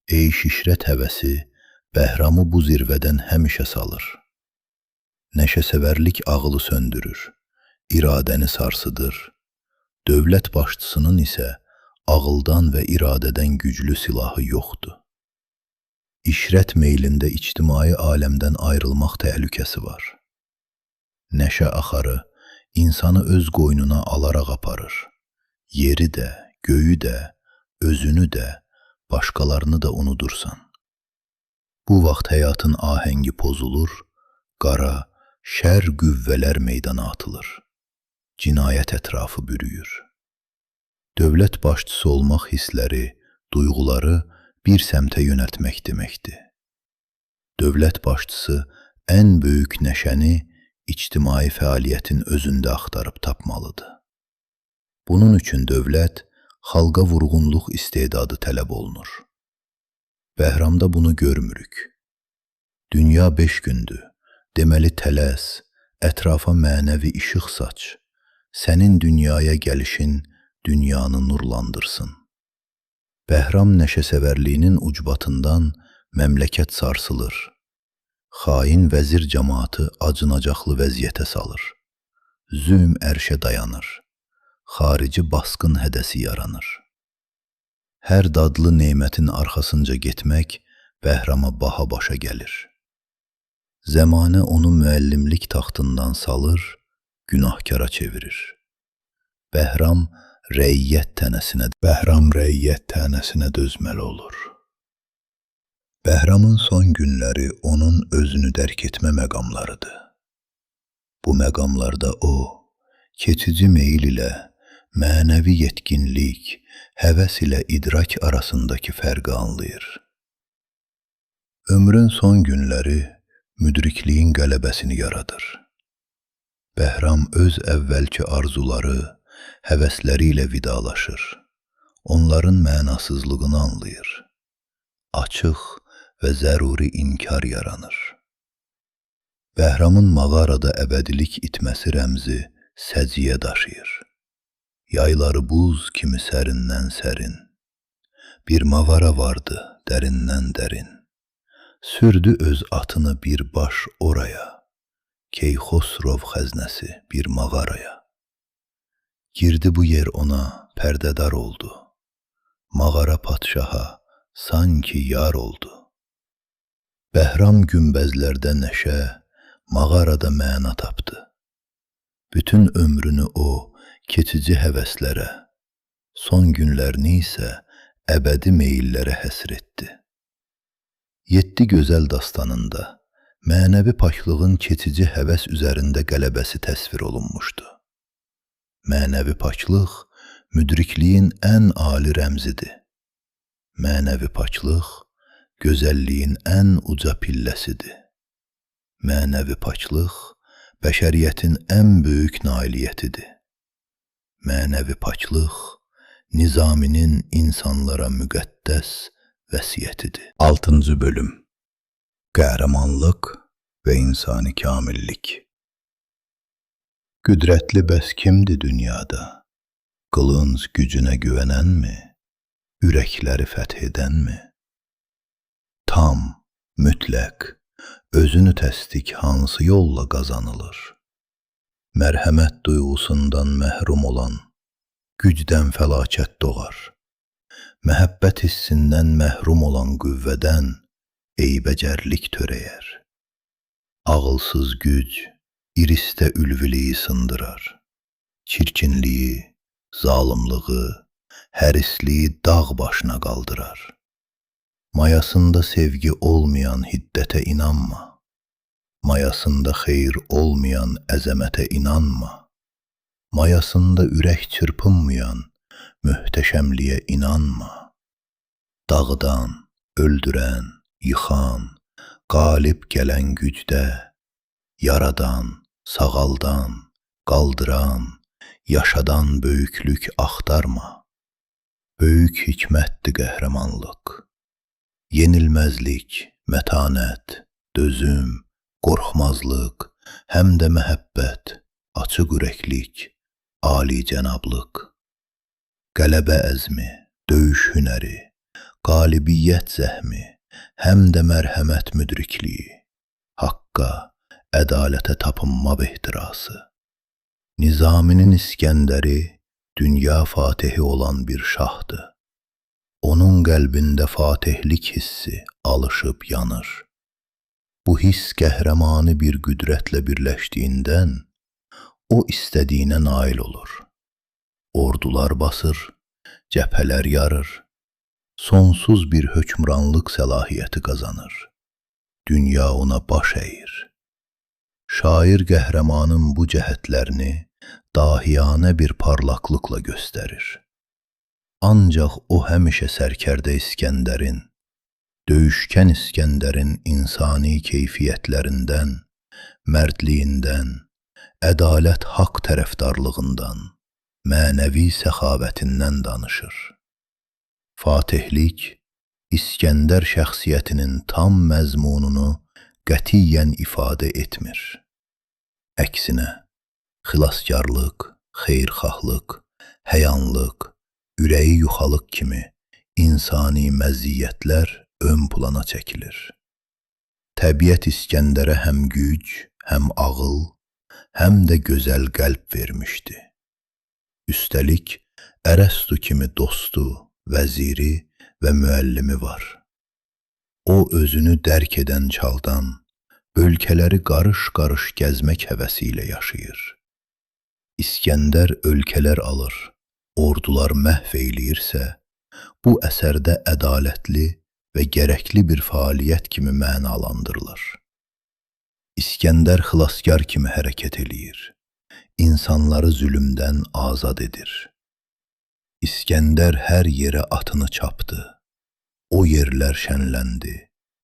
Eyş-işrət həvəsi Bəhramı bu zirvədən həmişə salır. Nəşəsəvərlik ağılı söndürür, iradəni sarsıdır. Dövlət başçısının isə ağıldan və iradədən güclü silahı yoxdur. İşrət meylində ictimai aləmdən ayrılmaq təhlükəsi var. Nəşə axarı insanı öz qoynuna alaraq aparır. Yeri də, göyü də, özünü də, başqalarını da unudursan. Bu vaxt həyatın ahəngi pozulur, qara, şər qüvvələr meydana atılır. Cinayət ətrafı bürüyür. Dövlət başçısı olmaq hissləri, duyğuları bir səmtə yönəltmək deməkdir. Dövlət başçısı ən böyük nəşəni ictimai fəaliyyətin özündə axtarıb tapmalıdır. Bunun üçün dövlət xalqa vurğunluq istedadı tələb olunur. Bəhramda bunu görmürük. Dünya 5 gündür, deməli tələs, ətrafa mənəvi işıq saç, sənin dünyaya gəlişin dünyanı nurlandırsın. Bəhram nəşəsəvərliyinin ucbatından məmləkət sarsılır. Xain vəzir cəmaatı acınacaqlı vəziyyətə salır. Zülm ərşə dayanır. Xarici basqın hədəsi yaranır. Hər dadlı nemətin arxasınca getmək Bəhrama baha başa gəlir. Zəmanə onu müəllimlik taxtından salır, günahkara çevirir. Bəhram rəiyyət tənəsinə dözməli olur. Bəhramın son günləri onun özünü dərk etmə məqamlarıdır. Bu məqamlarda o, keçici meyil ilə mənəvi yetkinlik, həvəs ilə idrak arasındakı fərqi anlayır. Ömrün son günləri müdrikliyin qələbəsini yaradır. Bəhram öz əvvəlki arzuları, həvəsləri ilə vidalaşır. Onların mənasızlığını anlayır. Açıq və zəruri inkar yaranır. Bəhramın mağarada əbədilik itməsi rəmzi səciyyə daşıyır. Yayları buz kimi sərindən sərin. Bir mağara vardı dərindən dərin. Sürdü öz atını bir baş oraya. Keyxosrov xəznəsi bir mağaraya. Girdi bu yer ona pərdədar oldu. Mağara padşaha sanki yar oldu. Bəhram günbəzlərdə nəşə, mağarada məna tapdı. Bütün ömrünü o keçici həvəslərə, son günlərini isə əbədi meyillərə həsr etdi. 7 gözəl dastanında mənəvi paklığın keçici həvəs üzərində qələbəsi təsvir olunmuşdu. Mənəvi paklıq müdrikliyin ən ali rəmzidir. Mənəvi paklıq gözəlliyin ən uca pilləsidir. Mənəvi paklıq bəşəriyyətin ən böyük nailiyyətidir. Mənəvi paklıq Nizaminin insanlara müqəddəs vəsiyyətidir. 6-cı bölüm. Qəhrəmanlıq və insani kamillik. Qüdrətli bəs kimdir dünyada? Qılınc gücünə güvənənmi? Ürəkləri fəth edənmi? Tam, mütləq, özünü təsdik hansı yolla qazanılır? Mərhəmət duyğusundan məhrum olan, gücdən fəlakət doğar. Məhəbbət hissindən məhrum olan qüvvədən eybəcərlik törəyər. Ağılsız güc, iristə ülviliyi sındırar. Çirkinliyi, zalımlığı, hərisliyi dağ başına qaldırar. Mayasında sevgi olmayan hiddətə inanma. Mayasında xeyir olmayan əzəmətə inanma. Mayasında ürək çırpınmayan möhtəşəmliyə inanma. Dağıdan, öldürən, yıxan, qalib gələn gücdə, yaradan, sağaldan, qaldıran, yaşadan böyüklük axtarma. Böyük hikmətdir qəhrəmanlıq. Yenilməzlik, mətanət, dözüm, qorxmazlıq, həm də məhəbbət, açıq ürəklik, ali cənablıq. Qələbə əzmi, döyüş hünəri, qalibiyyət zəhmi, həm də mərhəmət müdrikliyi, haqqa, ədalətə tapınma ehtirası. Nizaminin İskəndəri dünya fatihi olan bir şahdır. Onun qəlbində fatihlik hissi alışıb yanır. Bu hiss qəhrəmanı bir qüdrətlə birləşdiyindən o istədiyinə nail olur. Ordular basır, cəbhələr yarır, sonsuz bir hökmranlıq səlahiyyəti qazanır. Dünya ona baş əyir. Şair qəhrəmanın bu cəhətlərini dahiyanə bir parlaqlıqla göstərir. Ancaq o həmişə sərkərdə İskəndərin, döyüşkən İskəndərin insani keyfiyyətlərindən, mərdliyindən, ədalət haqq tərəfdarlığından, mənəvi səxavətindən danışır. Fatihlik, İskəndər şəxsiyyətinin tam məzmununu qətiyyən ifadə etmir. Əksinə, xilaskarlıq, xeyirxahlıq, həyanlıq, ürəyi yuxalıq kimi insani məziyyətlər ön plana çəkilir. Təbiət İskəndərə həm güc, həm ağıl, həm də gözəl qəlb vermişdi. Üstəlik, Ərəstu kimi dostu, vəziri və müəllimi var. O özünü dərk edən çaldan, ölkələri qarış-qarış gəzmək həvəsi ilə yaşayır. İskəndər ölkələr alır, ordular məhv eyləyirsə, bu əsərdə ədalətli və gərəkli bir fəaliyyət kimi mənalandırılır. İskəndər xilaskar kimi hərəkət eləyir, insanları zülmdən azad edir. İskəndər hər yerə atını çapdı, o yerlər şənləndi,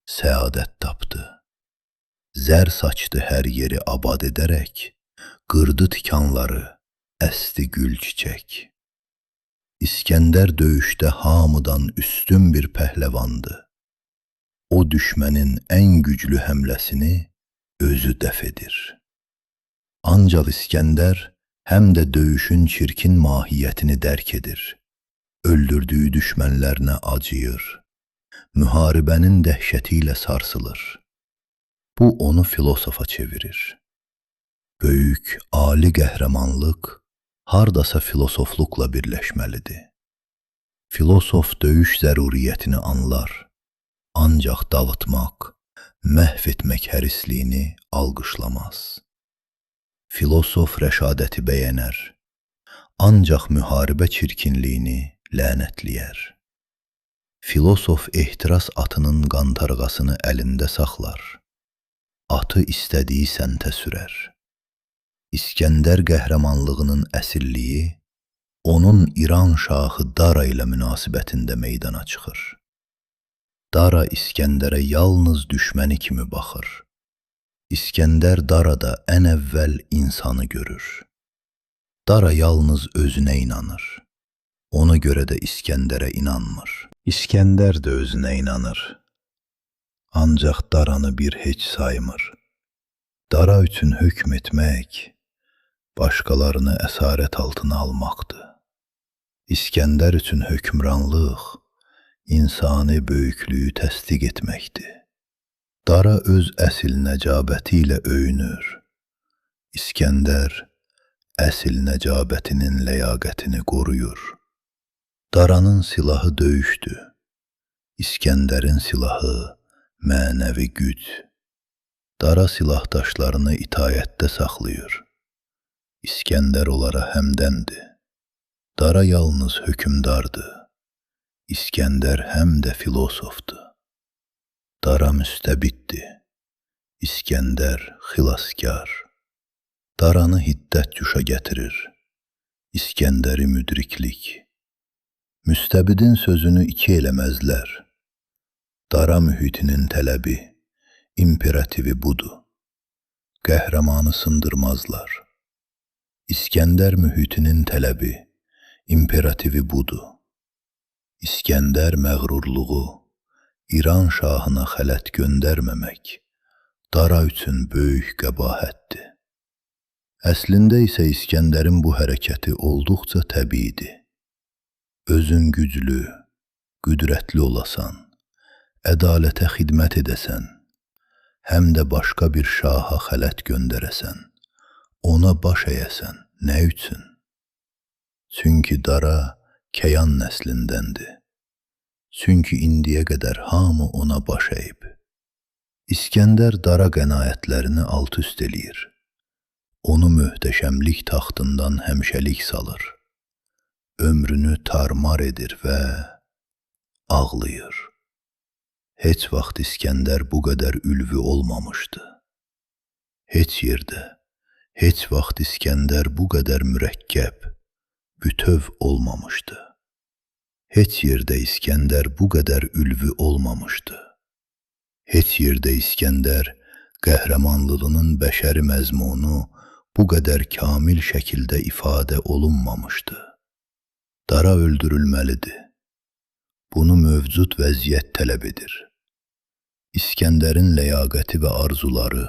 səadət tapdı. Zər saçdı hər yeri abad edərək, qırdı tikanları, əsti gül çiçək. İskəndər döyüşdə hamıdan üstün bir pəhləvandı. O düşmənin ən güclü həmləsini özü dəf edir. Ancaq İskəndər həm də döyüşün çirkin mahiyyətini dərk edir. Öldürdüyü düşmənlərinə acıyır. Müharibənin dəhşəti ilə sarsılır. Bu onu filosofa çevirir. Böyük, ali qəhrəmanlıq hardasa filosofluqla birləşməlidir. Filosof döyüş zəruriyyətini anlar, ancaq dağıtmaq, məhv etmək hərisliyini alqışlamaz. Filosof rəşadəti bəyənər, ancaq müharibə çirkinliyini lənətləyər. Filosof ehtiras atının qantarğasını əlində saxlar, atı istədiyi səmtə sürər. İskəndər qəhrəmanlığının əsilliyi, onun İran şahı Dara ilə münasibətində meydana çıxır. Dara İskəndərə yalnız düşməni kimi baxır. İskəndər Darada ən əvvəl insanı görür. Dara yalnız özünə inanır. Ona görə də İskəndərə inanmır. İskəndər də özünə inanır. Ancaq Daranı bir heç saymır. Dara üçün hökm etmək, başqalarını əsarət altına almaqdır. İskəndər üçün hökmranlıq, insani böyüklüyü təsdiq etməkdir. Dara öz əsil nəcabəti ilə öyünür. İskəndər əsil nəcabətinin ləyaqətini qoruyur. Daranın silahı döyüşdür. İskəndərin silahı mənəvi güc. Dara silahdaşlarını itayətdə saxlayır. İskəndər onlara həmdəndir. Dara yalnız hökümdardır. İskəndər həm də filosofdur. Dara müstəbiddir. İskəndər xilaskar. Daranı hiddət cuşa gətirir. İskəndəri müdriklik. Müstəbidin sözünü iki eləməzlər. Dara mühitinin tələbi, imperativi budur. Qəhrəmanı sındırmazlar. İskəndər mühitinin tələbi, imperativi budur. İskəndər məğrurluğu, İran şahına xələt göndərməmək, Dara üçün böyük qəbahətdir. Əslində isə İskəndərin bu hərəkəti olduqca təbiidir. Özün güclü, qüdrətli olasan, ədalətə xidmət edəsən, həm də başqa bir şaha xələt göndərəsən, ona baş əyəsən, nə üçün? Çünki dara Kəyan nəslindəndir. Çünki indiyə qədər hamı ona baş əyib. İskəndər dara qənaətlərini alt-üst eləyir. Onu möhtəşəmlik taxtından həmişəlik salır. Ömrünü tarmar edir və ağlayır. Heç vaxt İskəndər bu qədər ülvi olmamışdı. Heç yerdə, heç vaxt İskəndər bu qədər mürəkkəb, bütöv olmamışdı. Heç yerdə İskəndər bu qədər ülvi olmamışdı. Heç yerdə İskəndər qəhrəmanlığının bəşəri məzmunu bu qədər kamil şəkildə ifadə olunmamışdı. Dara öldürülməlidir. Bunu mövcud vəziyyət tələb edir. İskəndərin ləyaqəti və arzuları,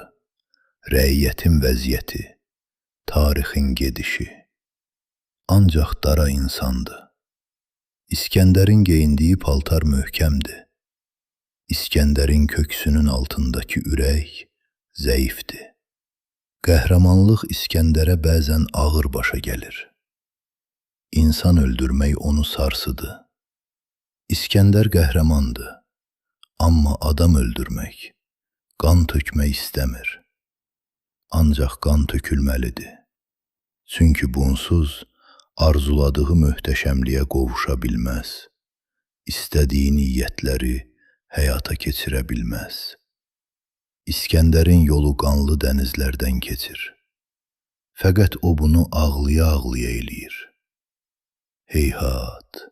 rəiyyətin vəziyyəti, tarixin gedişi. Ancaq dara insandır. İskəndərin geyindiyi paltar möhkəmdir. İskəndərin köksünün altındakı ürək zəifdir. Qəhrəmanlıq İskəndərə bəzən ağır başa gəlir. İnsan öldürmək onu sarsıdı. İskəndər qəhrəmandır, amma adam öldürmək, qan tökmək istəmir. Ancaq qan tökülməlidir. Çünki bunsuz arzuladığı möhtəşəmliyə qovuşa bilməz. İstədiyi niyyətləri həyata keçirə bilməz. İskəndərin yolu qanlı dənizlərdən keçir. Fəqət o bunu ağlaya-ağlaya eləyir. Heyhat,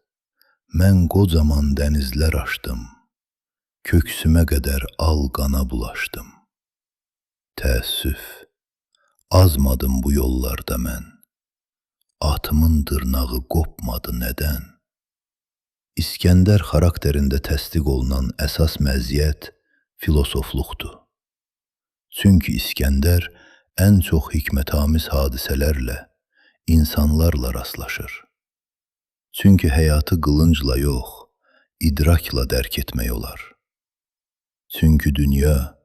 mən qocaman dənizlər aşdım, köksümə qədər al qana bulaşdım. Təəssüf, azmadım bu yollarda mən. Atımın dırnağı qopmadı nədən? İskəndər xarakterində təsdiq olunan əsas məziyyət filosofluqdur. Çünki İskəndər ən çox hikmətamiz hadisələrlə, insanlarla rastlaşır. Çünki həyatı qılıncla yox, idrakla dərk etmək olar. Çünki dünya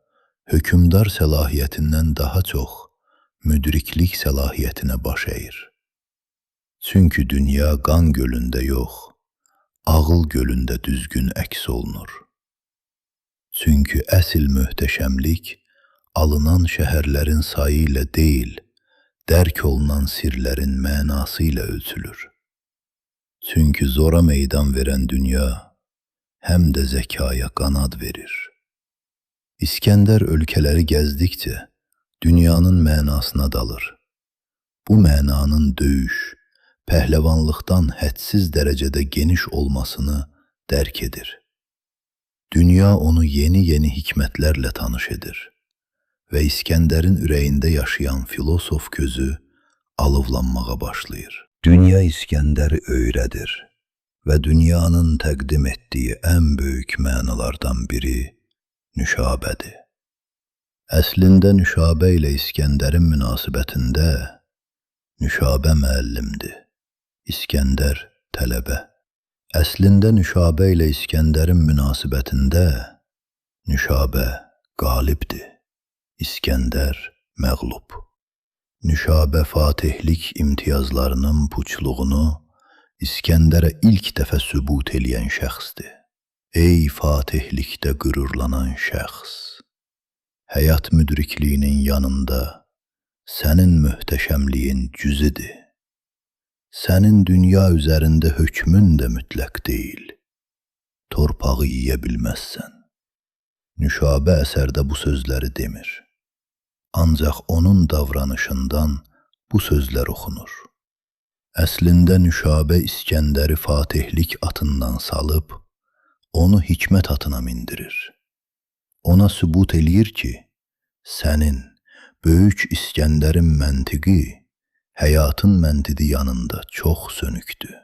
hökümdar səlahiyyətindən daha çox müdriklik səlahiyyətinə baş əyir. Çünki dünya qan gölündə yox, ağıl gölündə düzgün əks olunur. Çünki əsl möhtəşəmlik alınan şəhərlərin sayı ilə deyil, dərk olunan sirlərin mənası ilə ölçülür. Çünki zora meydan verən dünya həm də zəkaya qanad verir. İskəndər ölkələri gəzdikcə dünyanın mənasına dalır. Bu mənanın döyüş, pəhləvanlıqdan hədsiz dərəcədə geniş olmasını dərk edir. Dünya onu yeni-yeni hikmətlərlə tanış edir və İskəndərin ürəyində yaşayan filosof gözü alovlanmağa başlayır. Dünya İskəndəri öyrədir və dünyanın təqdim etdiyi ən böyük mənalardan biri nüşabədir. Əslində nüşabə ilə İskəndərin münasibətində nüşabə müəllimdir, İskəndər tələbə. Əslində nüşabə ilə İskəndərin münasibətində nüşabə qalibdir, İskəndər məğlub. Nüşabə fatihlik imtiyazlarının puçluğunu İskəndərə ilk dəfə sübut eləyən şəxsdir. Ey fatihlikdə qürurlanan şəxs, həyat müdrikliyinin yanında sənin möhtəşəmliyin cüzidir. Sənin dünya üzərində hökmün də mütləq deyil. Torpağı yiyə bilməzsən. Nüşabə əsərdə bu sözləri demir. Ancaq onun davranışından bu sözlər oxunur. Əslində nüşabə İskəndəri fatihlik atından salıb, onu hikmət atına mindirir. Ona sübut eləyir ki, sənin böyük İskəndərin məntiqi həyatın məntidi yanında çox sönükdür.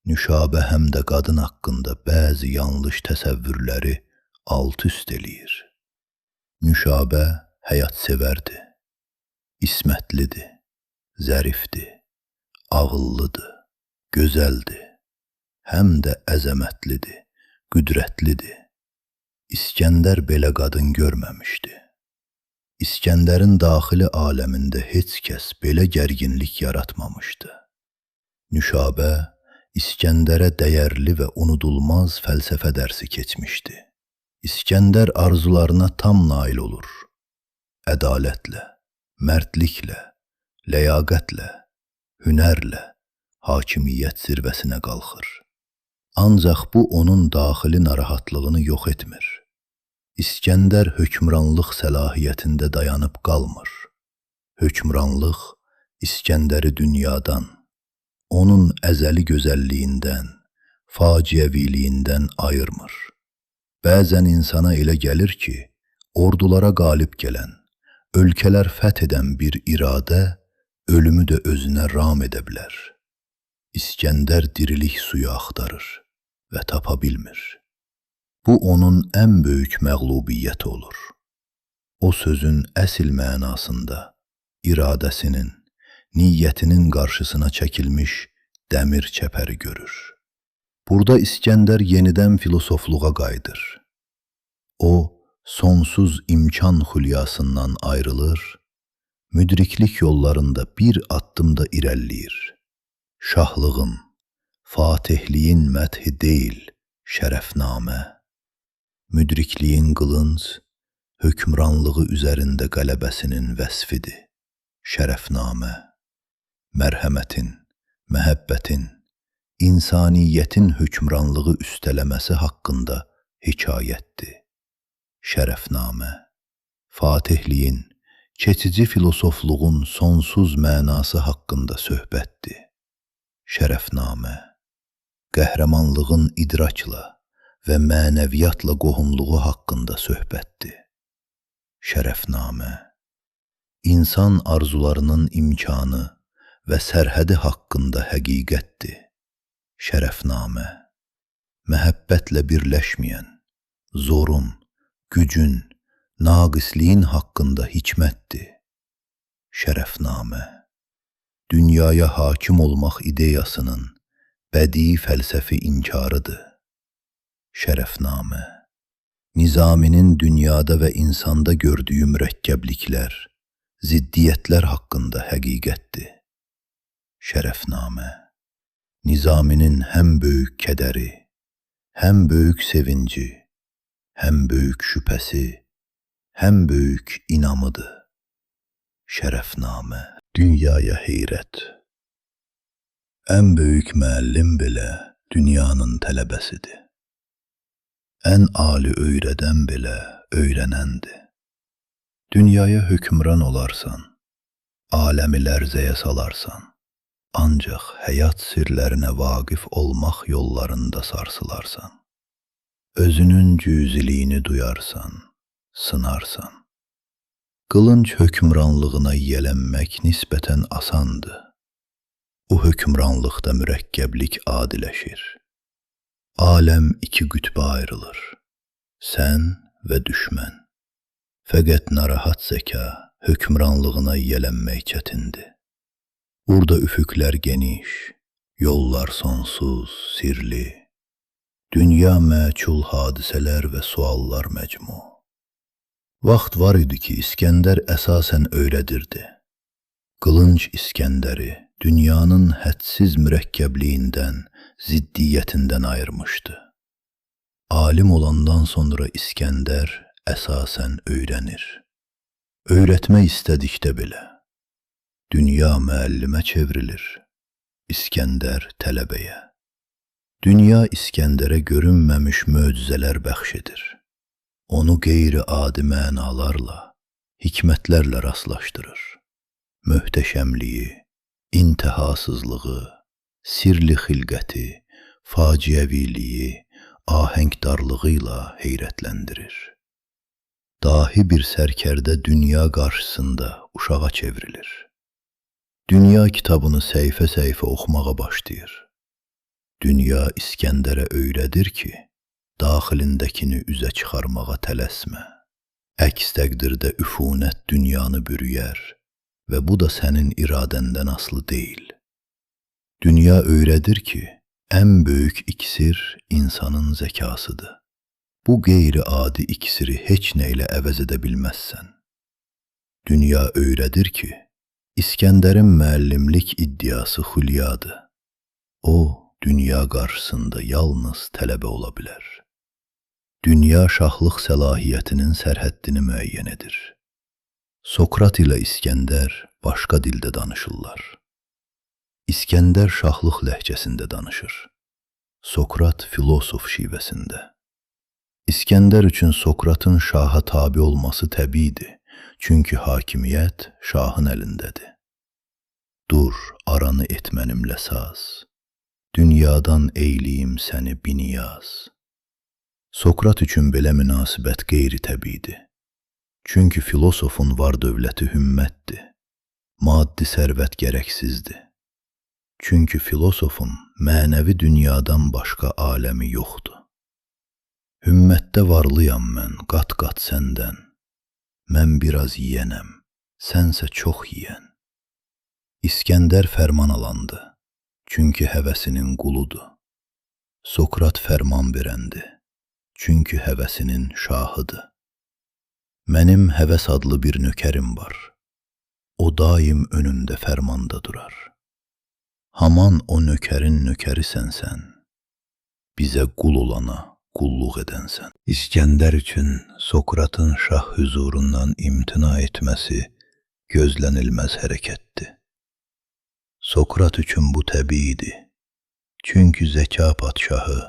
Nüşabə həm də qadın haqqında bəzi yanlış təsəvvürləri alt-üst eləyir. Nüşabə həyatsevərdir, ismətlidir, zərifdir, ağıllıdır, gözəldir, həm də əzəmətlidir, qüdrətlidir. İskəndər belə qadın görməmişdi. İskəndərin daxili aləmində heç kəs belə gərginlik yaratmamışdı. Nüşabə İskəndərə dəyərli və unudulmaz fəlsəfə dərsi keçmişdi. İskəndər arzularına tam nail olur. Ədalətlə, mərdliklə, ləyaqətlə, hünərlə hakimiyyət zirvəsinə qalxır. Ancaq bu onun daxili narahatlığını yox etmir. İskəndər hökmranlıq səlahiyyətində dayanıb qalmır. Hökmranlıq İskəndəri dünyadan, onun əzəli gözəlliyindən, faciəviliyindən ayırmır. Bəzən insana elə gəlir ki, ordulara qalib gələn, ölkələr fəth edən bir iradə ölümü də özünə ram edə bilər. İskəndər dirilik suyu axtarır və tapa bilmir. Bu onun ən böyük məğlubiyyəti olur. O sözün əsl mənasında iradəsinin, niyyətinin qarşısına çəkilmiş dəmir çəpəri görür. Burada İskəndər yenidən filosofluğa qayıdır. O, sonsuz imkan xülyasından ayrılır, müdriklik yollarında bir addımda irəliləyir. Şahlığın, fatihliyin məthi deyil, şərəfnamə. Müdrikliyin qılınc, hökmranlığı üzərində qələbəsinin vəsfidir, şərəfnamə. Mərhəmətin, məhəbbətin, insaniyyətin hökmranlığı üstələməsi haqqında hekayətdir, şərəfnamə. Fatihliyin, keçici filosofluğun sonsuz mənası haqqında söhbətdir, şərəfnamə. Qəhrəmanlığın idrakla və mənəviyyatla qohumluğu haqqında söhbətdir, şərəfnamə. İnsan arzularının imkanı və sərhədi haqqında həqiqətdir, şərəfnamə. Məhəbbətlə birləşməyən, zorun, gücün, naqisliyin haqqında hikmətdir, şərəfnamə. Dünyaya hakim olmaq ideyasının bədii fəlsəfi inkarıdır, şərəfnamə. Nizaminin dünyada və insanda gördüyü mürəkkəbliklər, ziddiyyətlər haqqında həqiqətdir, şərəfnamə. Nizaminin həm böyük kədəri, həm böyük sevinci, həm böyük şübhəsi, həm böyük inamıdır, şərəfnamə. Dünyaya heyrət. Ən böyük müəllim belə dünyanın tələbəsidir. Ən ali öyrədən belə öyrənəndir. Dünyaya hökmran olarsan, aləmi lərzəyə salarsan, ancaq həyat sirlərinə vaqif olmaq yollarında sarsılarsan. Özünün cüziliyini duyarsan, sınarsan. Qılınc hökmranlığına yiyələnmək nisbətən asandır. O hökmranlıqda mürəkkəblik adiləşir. Aləm iki qütbə ayrılır, sən və düşmən. Fəqət narahat zəka hökmranlığına yiyələnmək çətindir. Burada üfüqlər geniş, yollar sonsuz, sirli. Dünya məçul hadisələr və suallar məcmu. Vaxt var idi ki, İskəndər əsasən öyrədirdi. Qılınc İskəndəri dünyanın hədsiz mürəkkəbliyindən, ziddiyyətindən ayırmışdı. Alim olandan sonra İskəndər əsasən öyrənir. Öyrətmək istədikdə belə. Dünya müəllimə çevrilir, İskəndər tələbəyə. Dünya İskəndərə görünməmiş möcüzələr bəxş edir. Onu qeyri-adi mənalarla, hikmətlərlə rastlaşdırır. Möhtəşəmliyi, intihasızlığı, sirli xilqəti, faciəviliyi, ahəngdarlığı ilə heyrətləndirir. Dahi bir sərkərdə dünya qarşısında uşağa çevrilir. Dünya kitabını səhifə-səhifə oxumağa başlayır. Dünya İskəndərə öyrədir ki, daxilindəkini üzə çıxarmağa tələsmə. Əks təqdirdə üfunət dünyanı bürüyər və bu da sənin iradəndən asılı deyil. Dünya öyrədir ki, ən böyük iksir insanın zəkasıdır. Bu qeyri-adi iksiri heç nə ilə əvəz edə bilməzsən. Dünya öyrədir ki, İskəndərin müəllimlik iddiası xülyadır. O, dünya qarşısında yalnız tələbə ola bilər. Dünya şahlıq səlahiyyətinin sərhəddini müəyyən edir. Sokrat ilə İskəndər başqa dildə danışırlar. İskəndər şahlıq ləhcəsində danışır. Sokrat filosof şivəsində. İskəndər üçün Sokratın şaha tabi olması təbiidir, çünki hakimiyyət şahın əlindədir. Dur, aranı et mənimlə saz, dünyadan eyliyim səni biniyaz. Sokrat üçün belə münasibət qeyri-təbiidir. Çünki filosofun var dövləti hümmətdir, maddi sərvət gərəksizdir. Çünki filosofun mənəvi dünyadan başqa aləmi yoxdur. Hümmətdə varlıyam mən, qat-qat səndən. Mən biraz yiyənəm, sənsə çox yiyən. İskəndər fərman alandı, çünki həvəsinin quludur. Sokrat fərman verəndi, çünki həvəsinin şahıdır. Mənim həvəs adlı bir nökərim var. O daim önümdə fərmanda durar. Haman o nökərin nökərisən sən, bizə qul olana qulluq edənsən. İskəndər üçün Sokratın şah hüzurundan imtina etməsi gözlənilməz hərəkətdir. Sokrat üçün bu təbiidir. Çünki zəka padşahı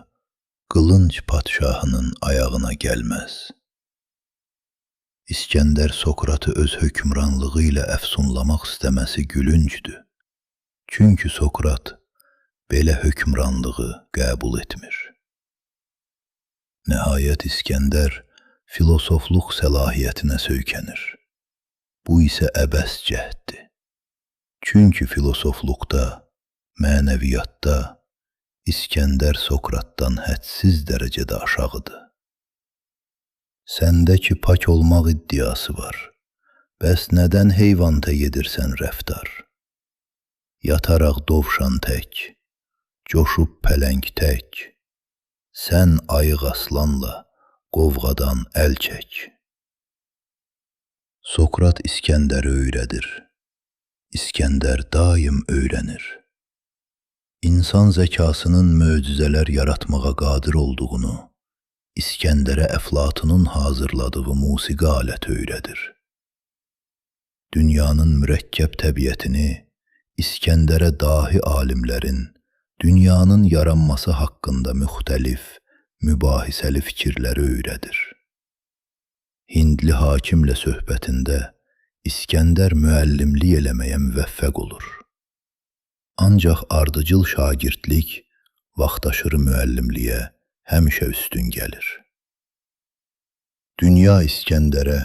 qılınc padşahının ayağına gəlməz. İskəndər Sokratı öz hökmranlığı ilə əfsunlamaq istəməsi gülüncdür. Çünki Sokrat belə hökmranlığı qəbul etmir. Nəhayət İskəndər filosofluq səlahiyyətinə söykənir. Bu isə əbəs cəhddir. Çünki filosofluqda, mənəviyyatda İskəndər Sokratdan hədsiz dərəcədə aşağıdır. Səndə ki pak olmaq iddiası var, bəs nədən heyvanta yedirsən rəftar? Yataraq dovşan tək, coşub pələng tək, sən ayıq aslanla qovğadan əl çək. Sokrat İskəndəri öyrədir. İskəndər daim öyrənir. İnsan zəkasının möcüzələr yaratmağa qadir olduğunu İskəndərə Əflatunun hazırladığı musiqi aləti öyrədir. Dünyanın mürəkkəb təbiətini İskəndərə dahi alimlərin dünyanın yaranması haqqında müxtəlif, mübahisəli fikirləri öyrədir. Hindli hakimlə söhbətində İskəndər müəllimlik eləməyə müvəffəq olur. Ancaq ardıcıl şagirdlik vaxtaşırı müəllimliyə həmişə üstün gəlir. Dünya İskəndərə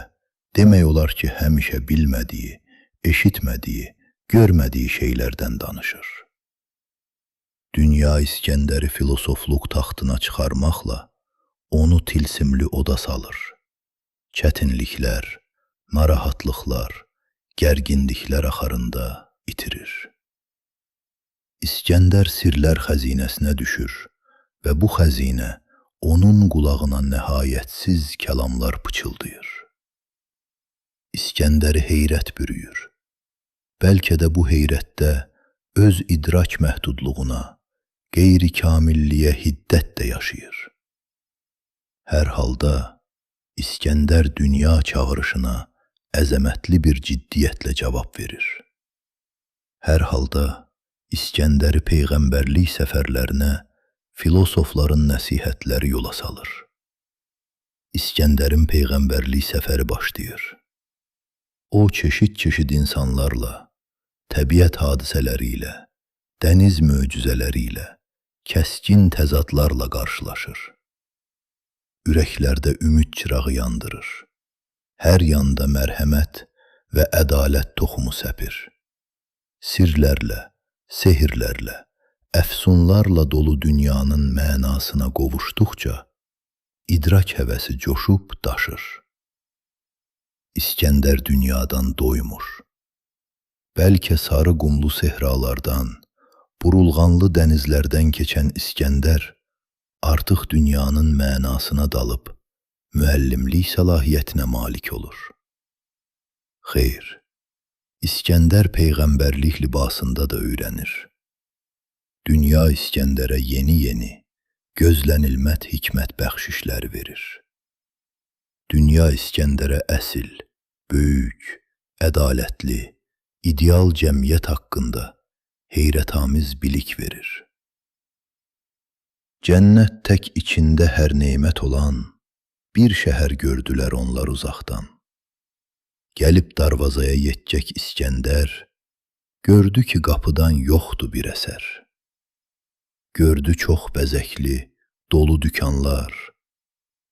demək olar ki, həmişə bilmədiyi, eşitmədiyi, görmədiyi şeylərdən danışır. Dünya İskəndəri filosofluq taxtına çıxarmaqla onu tilsimli oda salır. Çətinliklər, narahatlıqlar, gərginliklər axarında itirir. İskəndər sirlər xəzinəsinə düşür və bu xəzinə onun qulağına nəhayətsiz kəlamlar pıçıldayır. İskəndəri heyrət bürüyür. Bəlkə də bu heyrətdə öz idrak məhdudluğuna, qeyri-kamilliyə hiddət də yaşayır. Hər halda İskəndər dünya çağırışına əzəmətli bir ciddiyyətlə cavab verir. Hər halda İskəndəri peyğəmbərlik səfərlərinə filosofların nəsihətləri yola salır. İskəndərin peyğəmbərlik səfəri başlayır. O çeşid-çeşid insanlarla, təbiət hadisələri ilə, dəniz möcüzələri ilə, kəskin təzadlarla qarşılaşır. Ürəklərdə ümid çırağı yandırır. Hər yanda mərhəmət və ədalət toxumu səpir. Sirlərlə, sehirlərlə, əfsunlarla dolu dünyanın mənasına qovuşduqca, idrak həvəsi coşub daşır. İskəndər dünyadan doymur. Bəlkə sarı qumlu sehralardan, burulğanlı dənizlərdən keçən İskəndər artıq dünyanın mənasına dalıb müəllimlik səlahiyyətinə malik olur. Xeyr, İskəndər peyğəmbərlik libasında da öyrənir. Dünya İskəndərə yeni, gözlənilməz hikmət bəxşişlər verir. Dünya İskəndərə əsil, böyük, ədalətli, ideal cəmiyyət haqqında heyrətamiz bilik verir. Cənnət tək içində hər nemət olan bir şəhər gördülər onlar uzaqdan. Gəlib darvazaya yetcək İskəndər, gördü ki, qapıdan yoxdur bir əsər. Gördü çox bəzəkli, dolu dükanlar,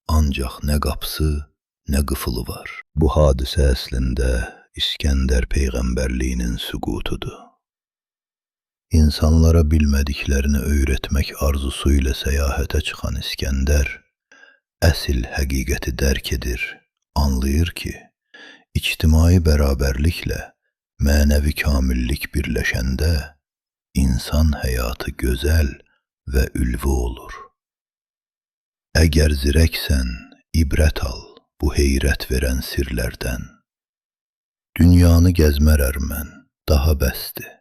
ancaq nə qapısı, nə qıfılı var. Bu hadisə əslində İskəndər peyğəmbərliyinin süqutudur. İnsanlara bilmədiklərini öyrətmək arzusu ilə səyahətə çıxan İskəndər, əsl həqiqəti dərk edir, anlayır ki, ictimai bərabərliklə mənəvi kamillik birləşəndə insan həyatı gözəl və ülvi olur. Əgər zirəksən, ibrət al bu heyrət verən sirlərdən. Dünyanı gəzmərər mən, daha bəsdir.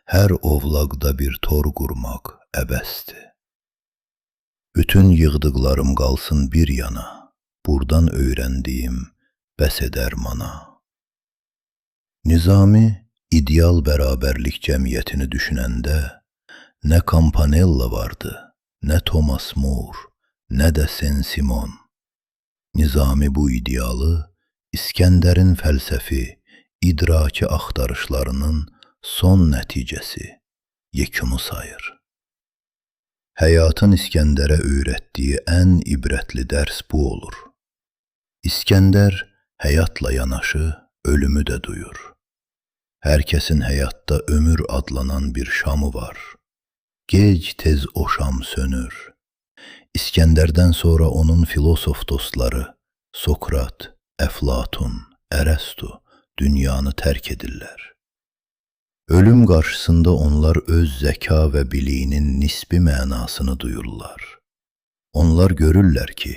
Hər ovlaqda bir tor qurmaq əbəsdir. Bütün yığdıqlarım qalsın bir yana, buradan öyrəndiyim bəs edər mana. Nizami ideal bərabərlik cəmiyyətini düşünəndə nə Campanella vardı, nə Thomas More, nə də Saint-Simon. Nizami bu idealı İskəndərin fəlsəfi, idraki axtarışlarının son nəticəsi, yekunu sayır. Həyatın İskəndərə öyrətdiyi ən ibrətli dərs bu olur. İskəndər həyatla yanaşı ölümü də duyur. Hər kəsin həyatda ömür adlanan bir şamı var. Gec-tez o şam sönür. İskəndərdən sonra onun filosof dostları Sokrat, Əflatun, Ərəstu dünyanı tərk edirlər. Ölüm qarşısında onlar öz zəka və biliyinin nisbi mənasını duyurlar. Onlar görürlər ki,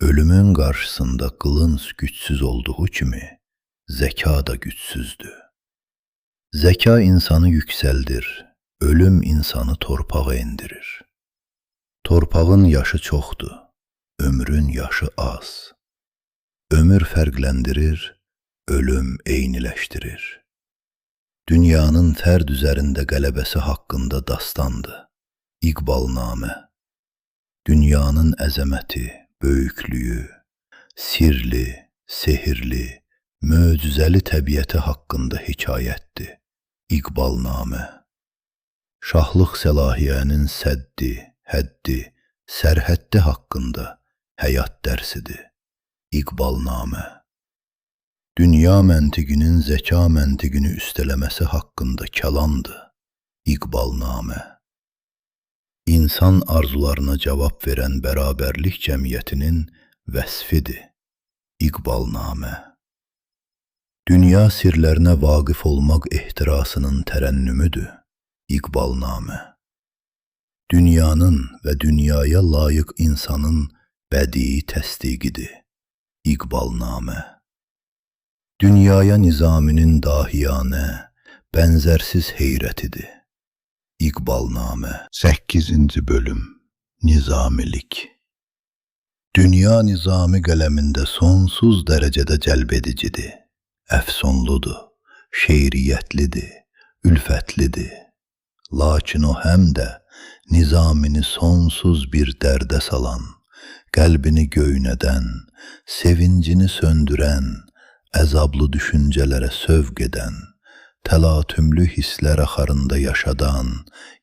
ölümün qarşısında qılınc gücsüz olduğu kimi, zəka da gücsüzdür. Zəka insanı yüksəldir, ölüm insanı torpağa endirir. Torpağın yaşı çoxdur, ömrün yaşı az. Ömür fərqləndirir, ölüm eyniləşdirir. Dünyanın fərd üzərində qələbəsi haqqında dastandır, İqbalnamə. Dünyanın əzəməti, böyüklüyü, sirli, sehirli, möcüzəli təbiəti haqqında hekayətdir, İqbalnamə. Şahlıq səlahiyyənin səddi, həddi, sərhəddi haqqında həyat dərsidir, İqbalnamə. Dünya məntiqinin zəka məntiqini üstələməsi haqqında kəlamdır, İqbalnamə. İnsan arzularına cavab verən bərabərlik cəmiyyətinin vəsfidir, İqbalnamə. Dünya sirlərinə vaqif olmaq ehtirasının tərənnümüdür, İqbalnamə. Dünyanın və dünyaya layiq insanın bədii təsdiqidir, İqbalnamə. Dünyaya Nizaminin dahiyanə, bənzərsiz heyrətidir, İqbalnamə. 8-ci bölüm Nizamilik. Dünya Nizami qələmində sonsuz dərəcədə cəlbedicidir, əfsunludur, şeiriyyətlidir, ülfətlidir. Lakin o həm də Nizamini sonsuz bir dərdə salan, qəlbini göynədən, sevincini söndürən, əzablı düşüncələrə sövq edən, təlatümlü hisslər axarında yaşadan,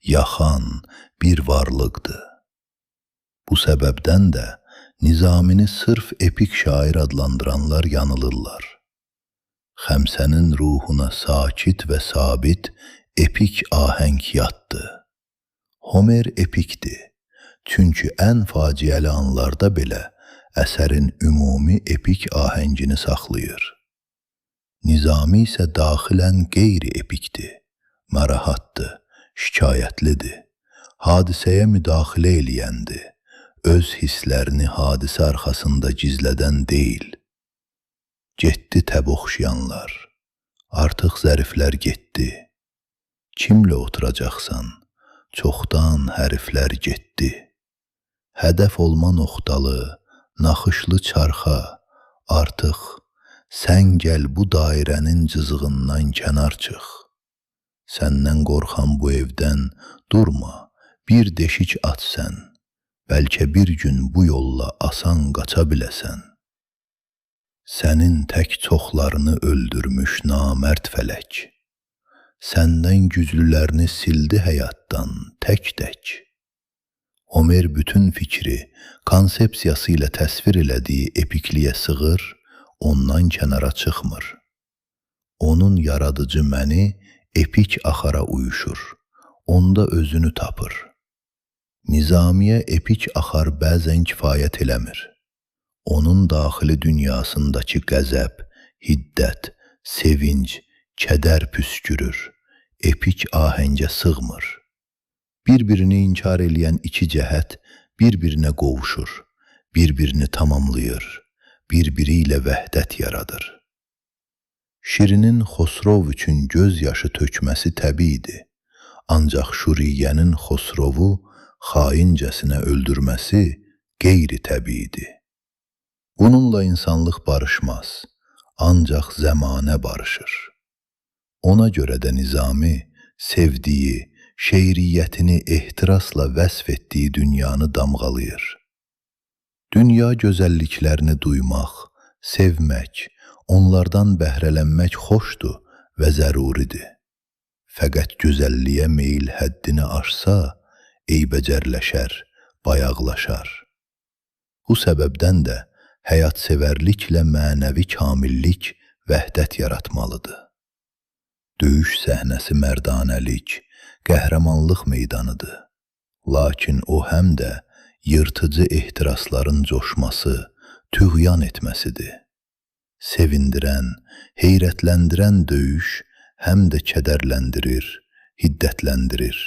yaxan bir varlıqdır. Bu səbəbdən də Nizamini sırf epik şair adlandıranlar yanılırlar. Xəmsənin ruhuna sakit və sabit epik ahəng yatdı. Homer epikdir, çünki ən faciəli anlarda belə əsərin ümumi epik ahəngini saxlayır. Nizami isə daxilən qeyri-epikdir, marahatdır, şikayətlidir, hadisəyə müdaxilə eləyəndir, öz hisslərini hadisə arxasında gizlədən deyil. Getdi təb oxşayanlar, artıq zəriflər getdi. Kimlə oturacaqsan, çoxdan həriflər getdi. Hədəf olma noxtalı, naxışlı çarxa, artıq sən gəl bu dairənin cızığından kənar çıx. Səndən qorxan bu evdən durma, bir deşik at sən, bəlkə bir gün bu yolla asan qaça biləsən. Sənin tək çoxlarını öldürmüş namərd fələk, səndən güclülərini sildi həyatdan tək-tək. Homer bütün fikri, konsepsiyası ilə təsvir elədiyi epikliyə sığır, ondan kənara çıxmır. Onun yaradıcı məni epik axara uyuşur, onda özünü tapır. Nizamiyə epik axar bəzən kifayət eləmir. Onun daxili dünyasındakı qəzəb, hiddət, sevinc, kədər püskürür, epik ahəngə sığmır. Bir-birini inkar eləyən iki cəhət bir-birinə qovuşur, bir-birini tamamlayır, bir-biri ilə vəhdət yaradır. Şirinin Xosrov üçün göz yaşı tökməsi təbiidir, ancaq Şuriyyənin Xosrovu xaincəsinə öldürməsi qeyri-təbiidir. Bununla insanlıq barışmaz, ancaq zəmanə barışır. Ona görə də Nizami sevdiyi, şeiriyyətini ehtirasla vəsf etdiyi dünyanı damğalayır. Dünya gözəlliklərini duymaq, sevmək, onlardan bəhrələnmək xoşdur və zəruridir. Fəqət gözəlliyə meyil həddini aşsa, eybəcərləşər, bayaqlaşar. Bu səbəbdən də həyatsevərliklə mənəvi kamillik vəhdət yaratmalıdır. Döyüş səhnəsi mərdanəlik, qəhrəmanlıq meydanıdır. Lakin o həm də yırtıcı ehtirasların coşması, tüğyan etməsidir. Sevindirən, heyrətləndirən döyüş həm də kədərləndirir, hiddətləndirir.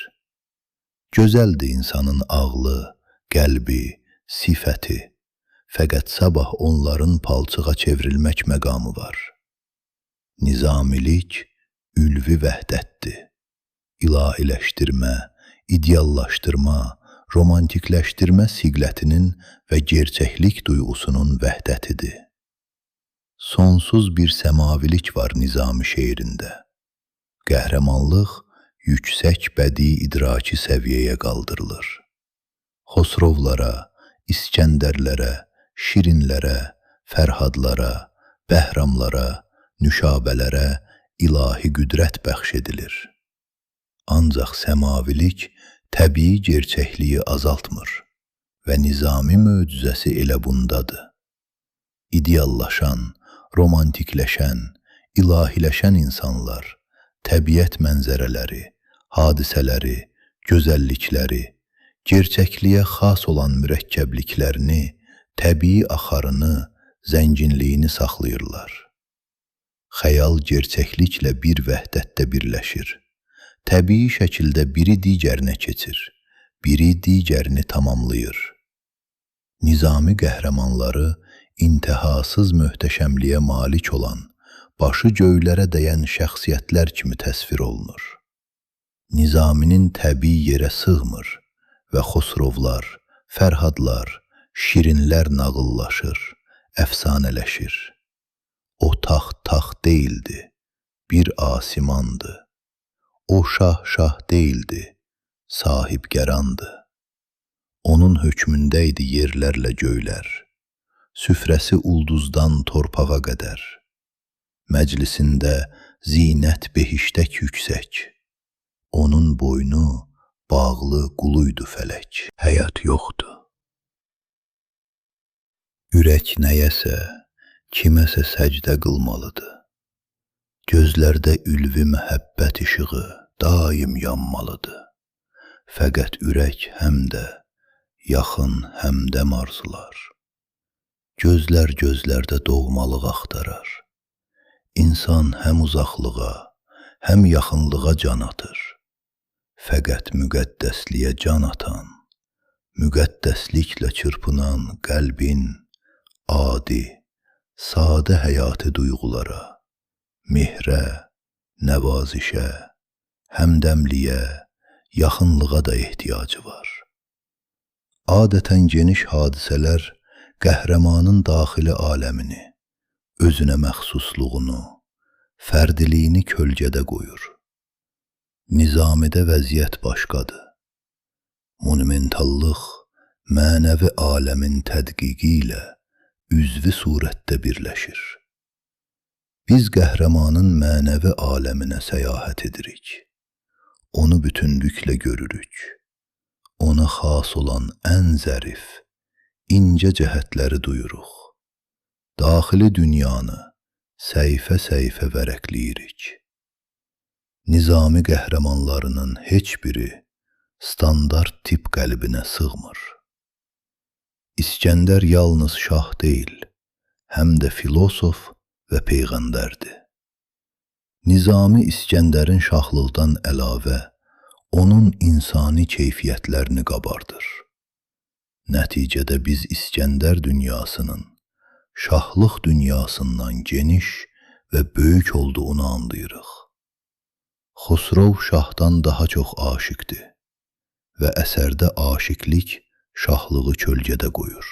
Gözəldir insanın ağlı, qəlbi, sifəti, fəqət sabah onların palçığa çevrilmək məqamı var. Nizamilik ülvi vəhdətdir. İlahiləşdirmə, ideallaşdırma, romantikləşdirmə siqlətinin və gerçəklik duyğusunun vəhdətidir. Sonsuz bir səmavilik var Nizami şeirində. Qəhrəmanlıq yüksək bədii idraki səviyyəyə qaldırılır. Xosrovlara, İskəndərlərə, Şirinlərə, Fərhadlara, Bəhramlara, Nüşabələrə ilahi qüdrət bəxş edilir. Ancaq səmavilik təbii gerçəkliyi azaltmır və Nizami möcüzəsi elə bundadır. İdeallaşan, romantikləşən, ilahiləşən insanlar, təbiət mənzərələri, hadisələri, gözəllikləri, gerçəkliyə xas olan mürəkkəbliklərini, təbii axarını, zənginliyini saxlayırlar. Xəyal gerçəkliklə bir vəhdətdə birləşir. Təbii şəkildə biri digərinə keçir, biri digərini tamamlayır. Nizami qəhrəmanları intihasız möhtəşəmliyə malik olan, başı göylərə dəyən şəxsiyyətlər kimi təsvir olunur. Nizaminin təbii yerə sığmır və Xosrovlar, Fərhadlar, Şirinlər nağıllaşır, əfsanələşir. O taxt deyildi, bir asimandı. O şah deyildi, sahibgərandı. Onun hökmündə idi yerlərlə göylər, süfrəsi ulduzdan torpağa qədər. Məclisində zinət behiştək yüksək, onun boynu bağlı quluydu fələk. Həyat yoxdur. Ürək nəyəsə, kiməsə səcdə qılmalıdır. Gözlərdə ülvi məhəbbət işığı daim yanmalıdır. Fəqət ürək həm də yaxın, həm də arzular. Gözlər gözlərdə doğmalıq axtarar. İnsan həm uzaqlığa, həm yaxınlığa can atır. Fəqət müqəddəsliyə can atan müqəddəsliklə çırpınan qəlbin, adi, sadə həyati duyğulara, mehrə, nəvazişə, həmdəmliyə, yaxınlığa da ehtiyacı var. Adətən geniş hadisələr qəhrəmanın daxili aləmini, özünə məxsusluğunu, fərdiliyini kölgədə qoyur. Nizamidə vəziyyət başqadır. Monumentallıq mənəvi aləmin tədqiqi ilə üzvi surətdə birləşir. Biz qəhrəmanın mənəvi aləminə səyahət edirik. Onu bütünlüklə görürük. Ona xas olan ən zərif, incə cəhətləri duyuruq. Daxili dünyanı səhifə-səhifə vərəqləyirik. Nizami qəhrəmanlarının heç biri standart tip qəlbinə sığmır. İskəndər yalnız şah deyil, həm də filosof və peyğəmbərdir. Nizami İskəndərin şahlıqdan əlavə, onun insani keyfiyyətlərini qabardır. Nəticədə biz İskəndər dünyasının şahlıq dünyasından geniş və böyük olduğunu anlayırıq. Xosrov şahdan daha çox aşiqdir və əsərdə aşiqlik şahlığı kölgədə qoyur.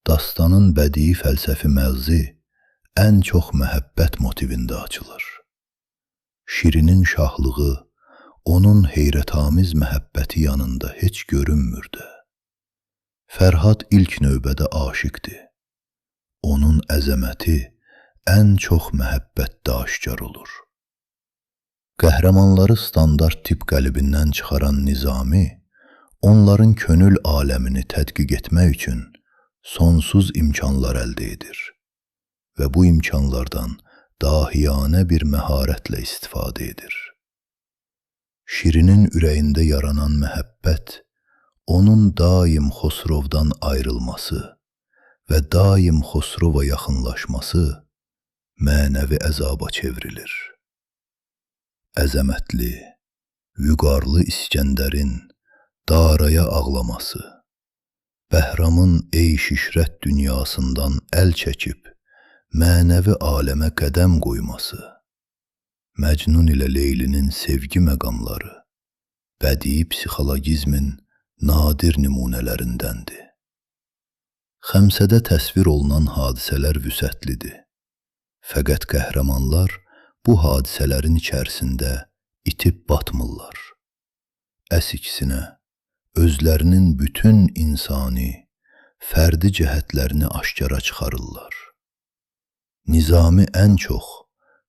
Dastanın bədii fəlsəfi məğzi ən çox məhəbbət motivində açılır. Şirinin şahlığı onun heyrətamiz məhəbbəti yanında heç görünmürdü. Fərhad ilk növbədə aşiqdir. Onun əzəməti ən çox məhəbbətdə aşkar olur. Qəhrəmanları standart tip qəlbindən çıxaran Nizami, onların könül aləmini tədqiq etmək üçün sonsuz imkanlar əldə edir və bu imkanlardan dahiyanə bir məharətlə istifadə edir. Şirinin ürəyində yaranan məhəbbət, onun daim Xosrovdan ayrılması və daim Xosrova yaxınlaşması mənəvi əzaba çevrilir. Əzəmətli, vüqarlı İskəndərin Daraya ağlaması, Bəhramın eyş-işrət dünyasından əl çəkib, mənəvi aləmə qədəm qoyması, Məcnun ilə Leylinin sevgi məqamları, bədii psixologizmin nadir nümunələrindəndir. Xəmsədə təsvir olunan hadisələr vüsətlidir. Fəqət qəhrəmanlar bu hadisələrin içərisində itib batmırlar. Əksinə, özlərinin bütün insani, fərdi cəhətlərini aşkara çıxarırlar. Nizami ən çox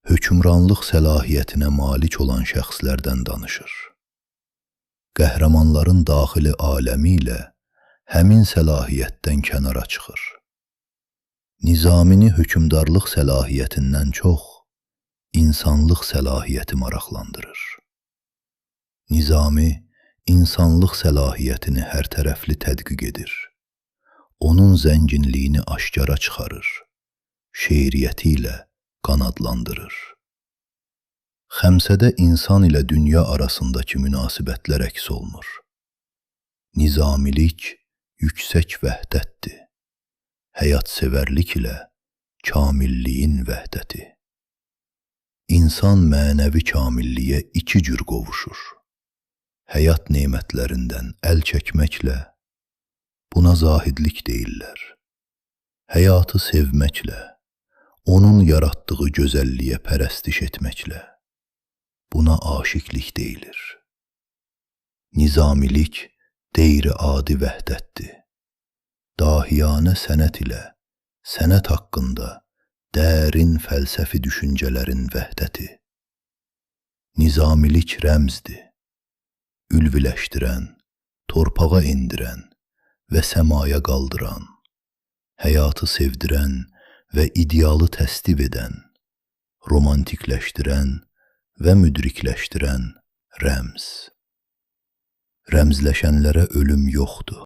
hökmranlıq səlahiyyətinə malik olan şəxslərdən danışır. Qəhrəmanların daxili aləmi ilə həmin səlahiyyətdən kənara çıxır. Nizamini hökmdarlıq səlahiyyətindən çox insanlıq səlahiyyəti maraqlandırır. Nizami insanlıq səlahiyyətini hər tərəfli tədqiq edir. Onun zənginliyini aşkara çıxarır, şeiriyyəti ilə qanadlandırır. Xəmsədə insan ilə dünya arasındakı münasibətlər əks olunur. Nizamilik yüksək vəhdətdir. Həyatsevərlik ilə kamilliyin vəhdəti. İnsan mənəvi kamilliyə iki cür qovuşur. Həyat nemətlərindən əl çəkməklə, buna zahidlik deyirlər. Həyatı sevməklə, onun yaratdığı gözəlliyə pərəstiş etməklə, buna aşiqlik deyilir. Nizamilik qeyri-adi vəhdətdir. Dahiyanə sənət ilə, sənət haqqında dərin fəlsəfi düşüncələrin vəhdəti. Nizamilik rəmzdir. Ülviləşdirən, torpağa endirən və səmaya qaldıran, həyatı sevdirən və idealı təsdiq edən, romantikləşdirən və müdrikləşdirən rəmz. Rəmzləşənlərə ölüm yoxdur.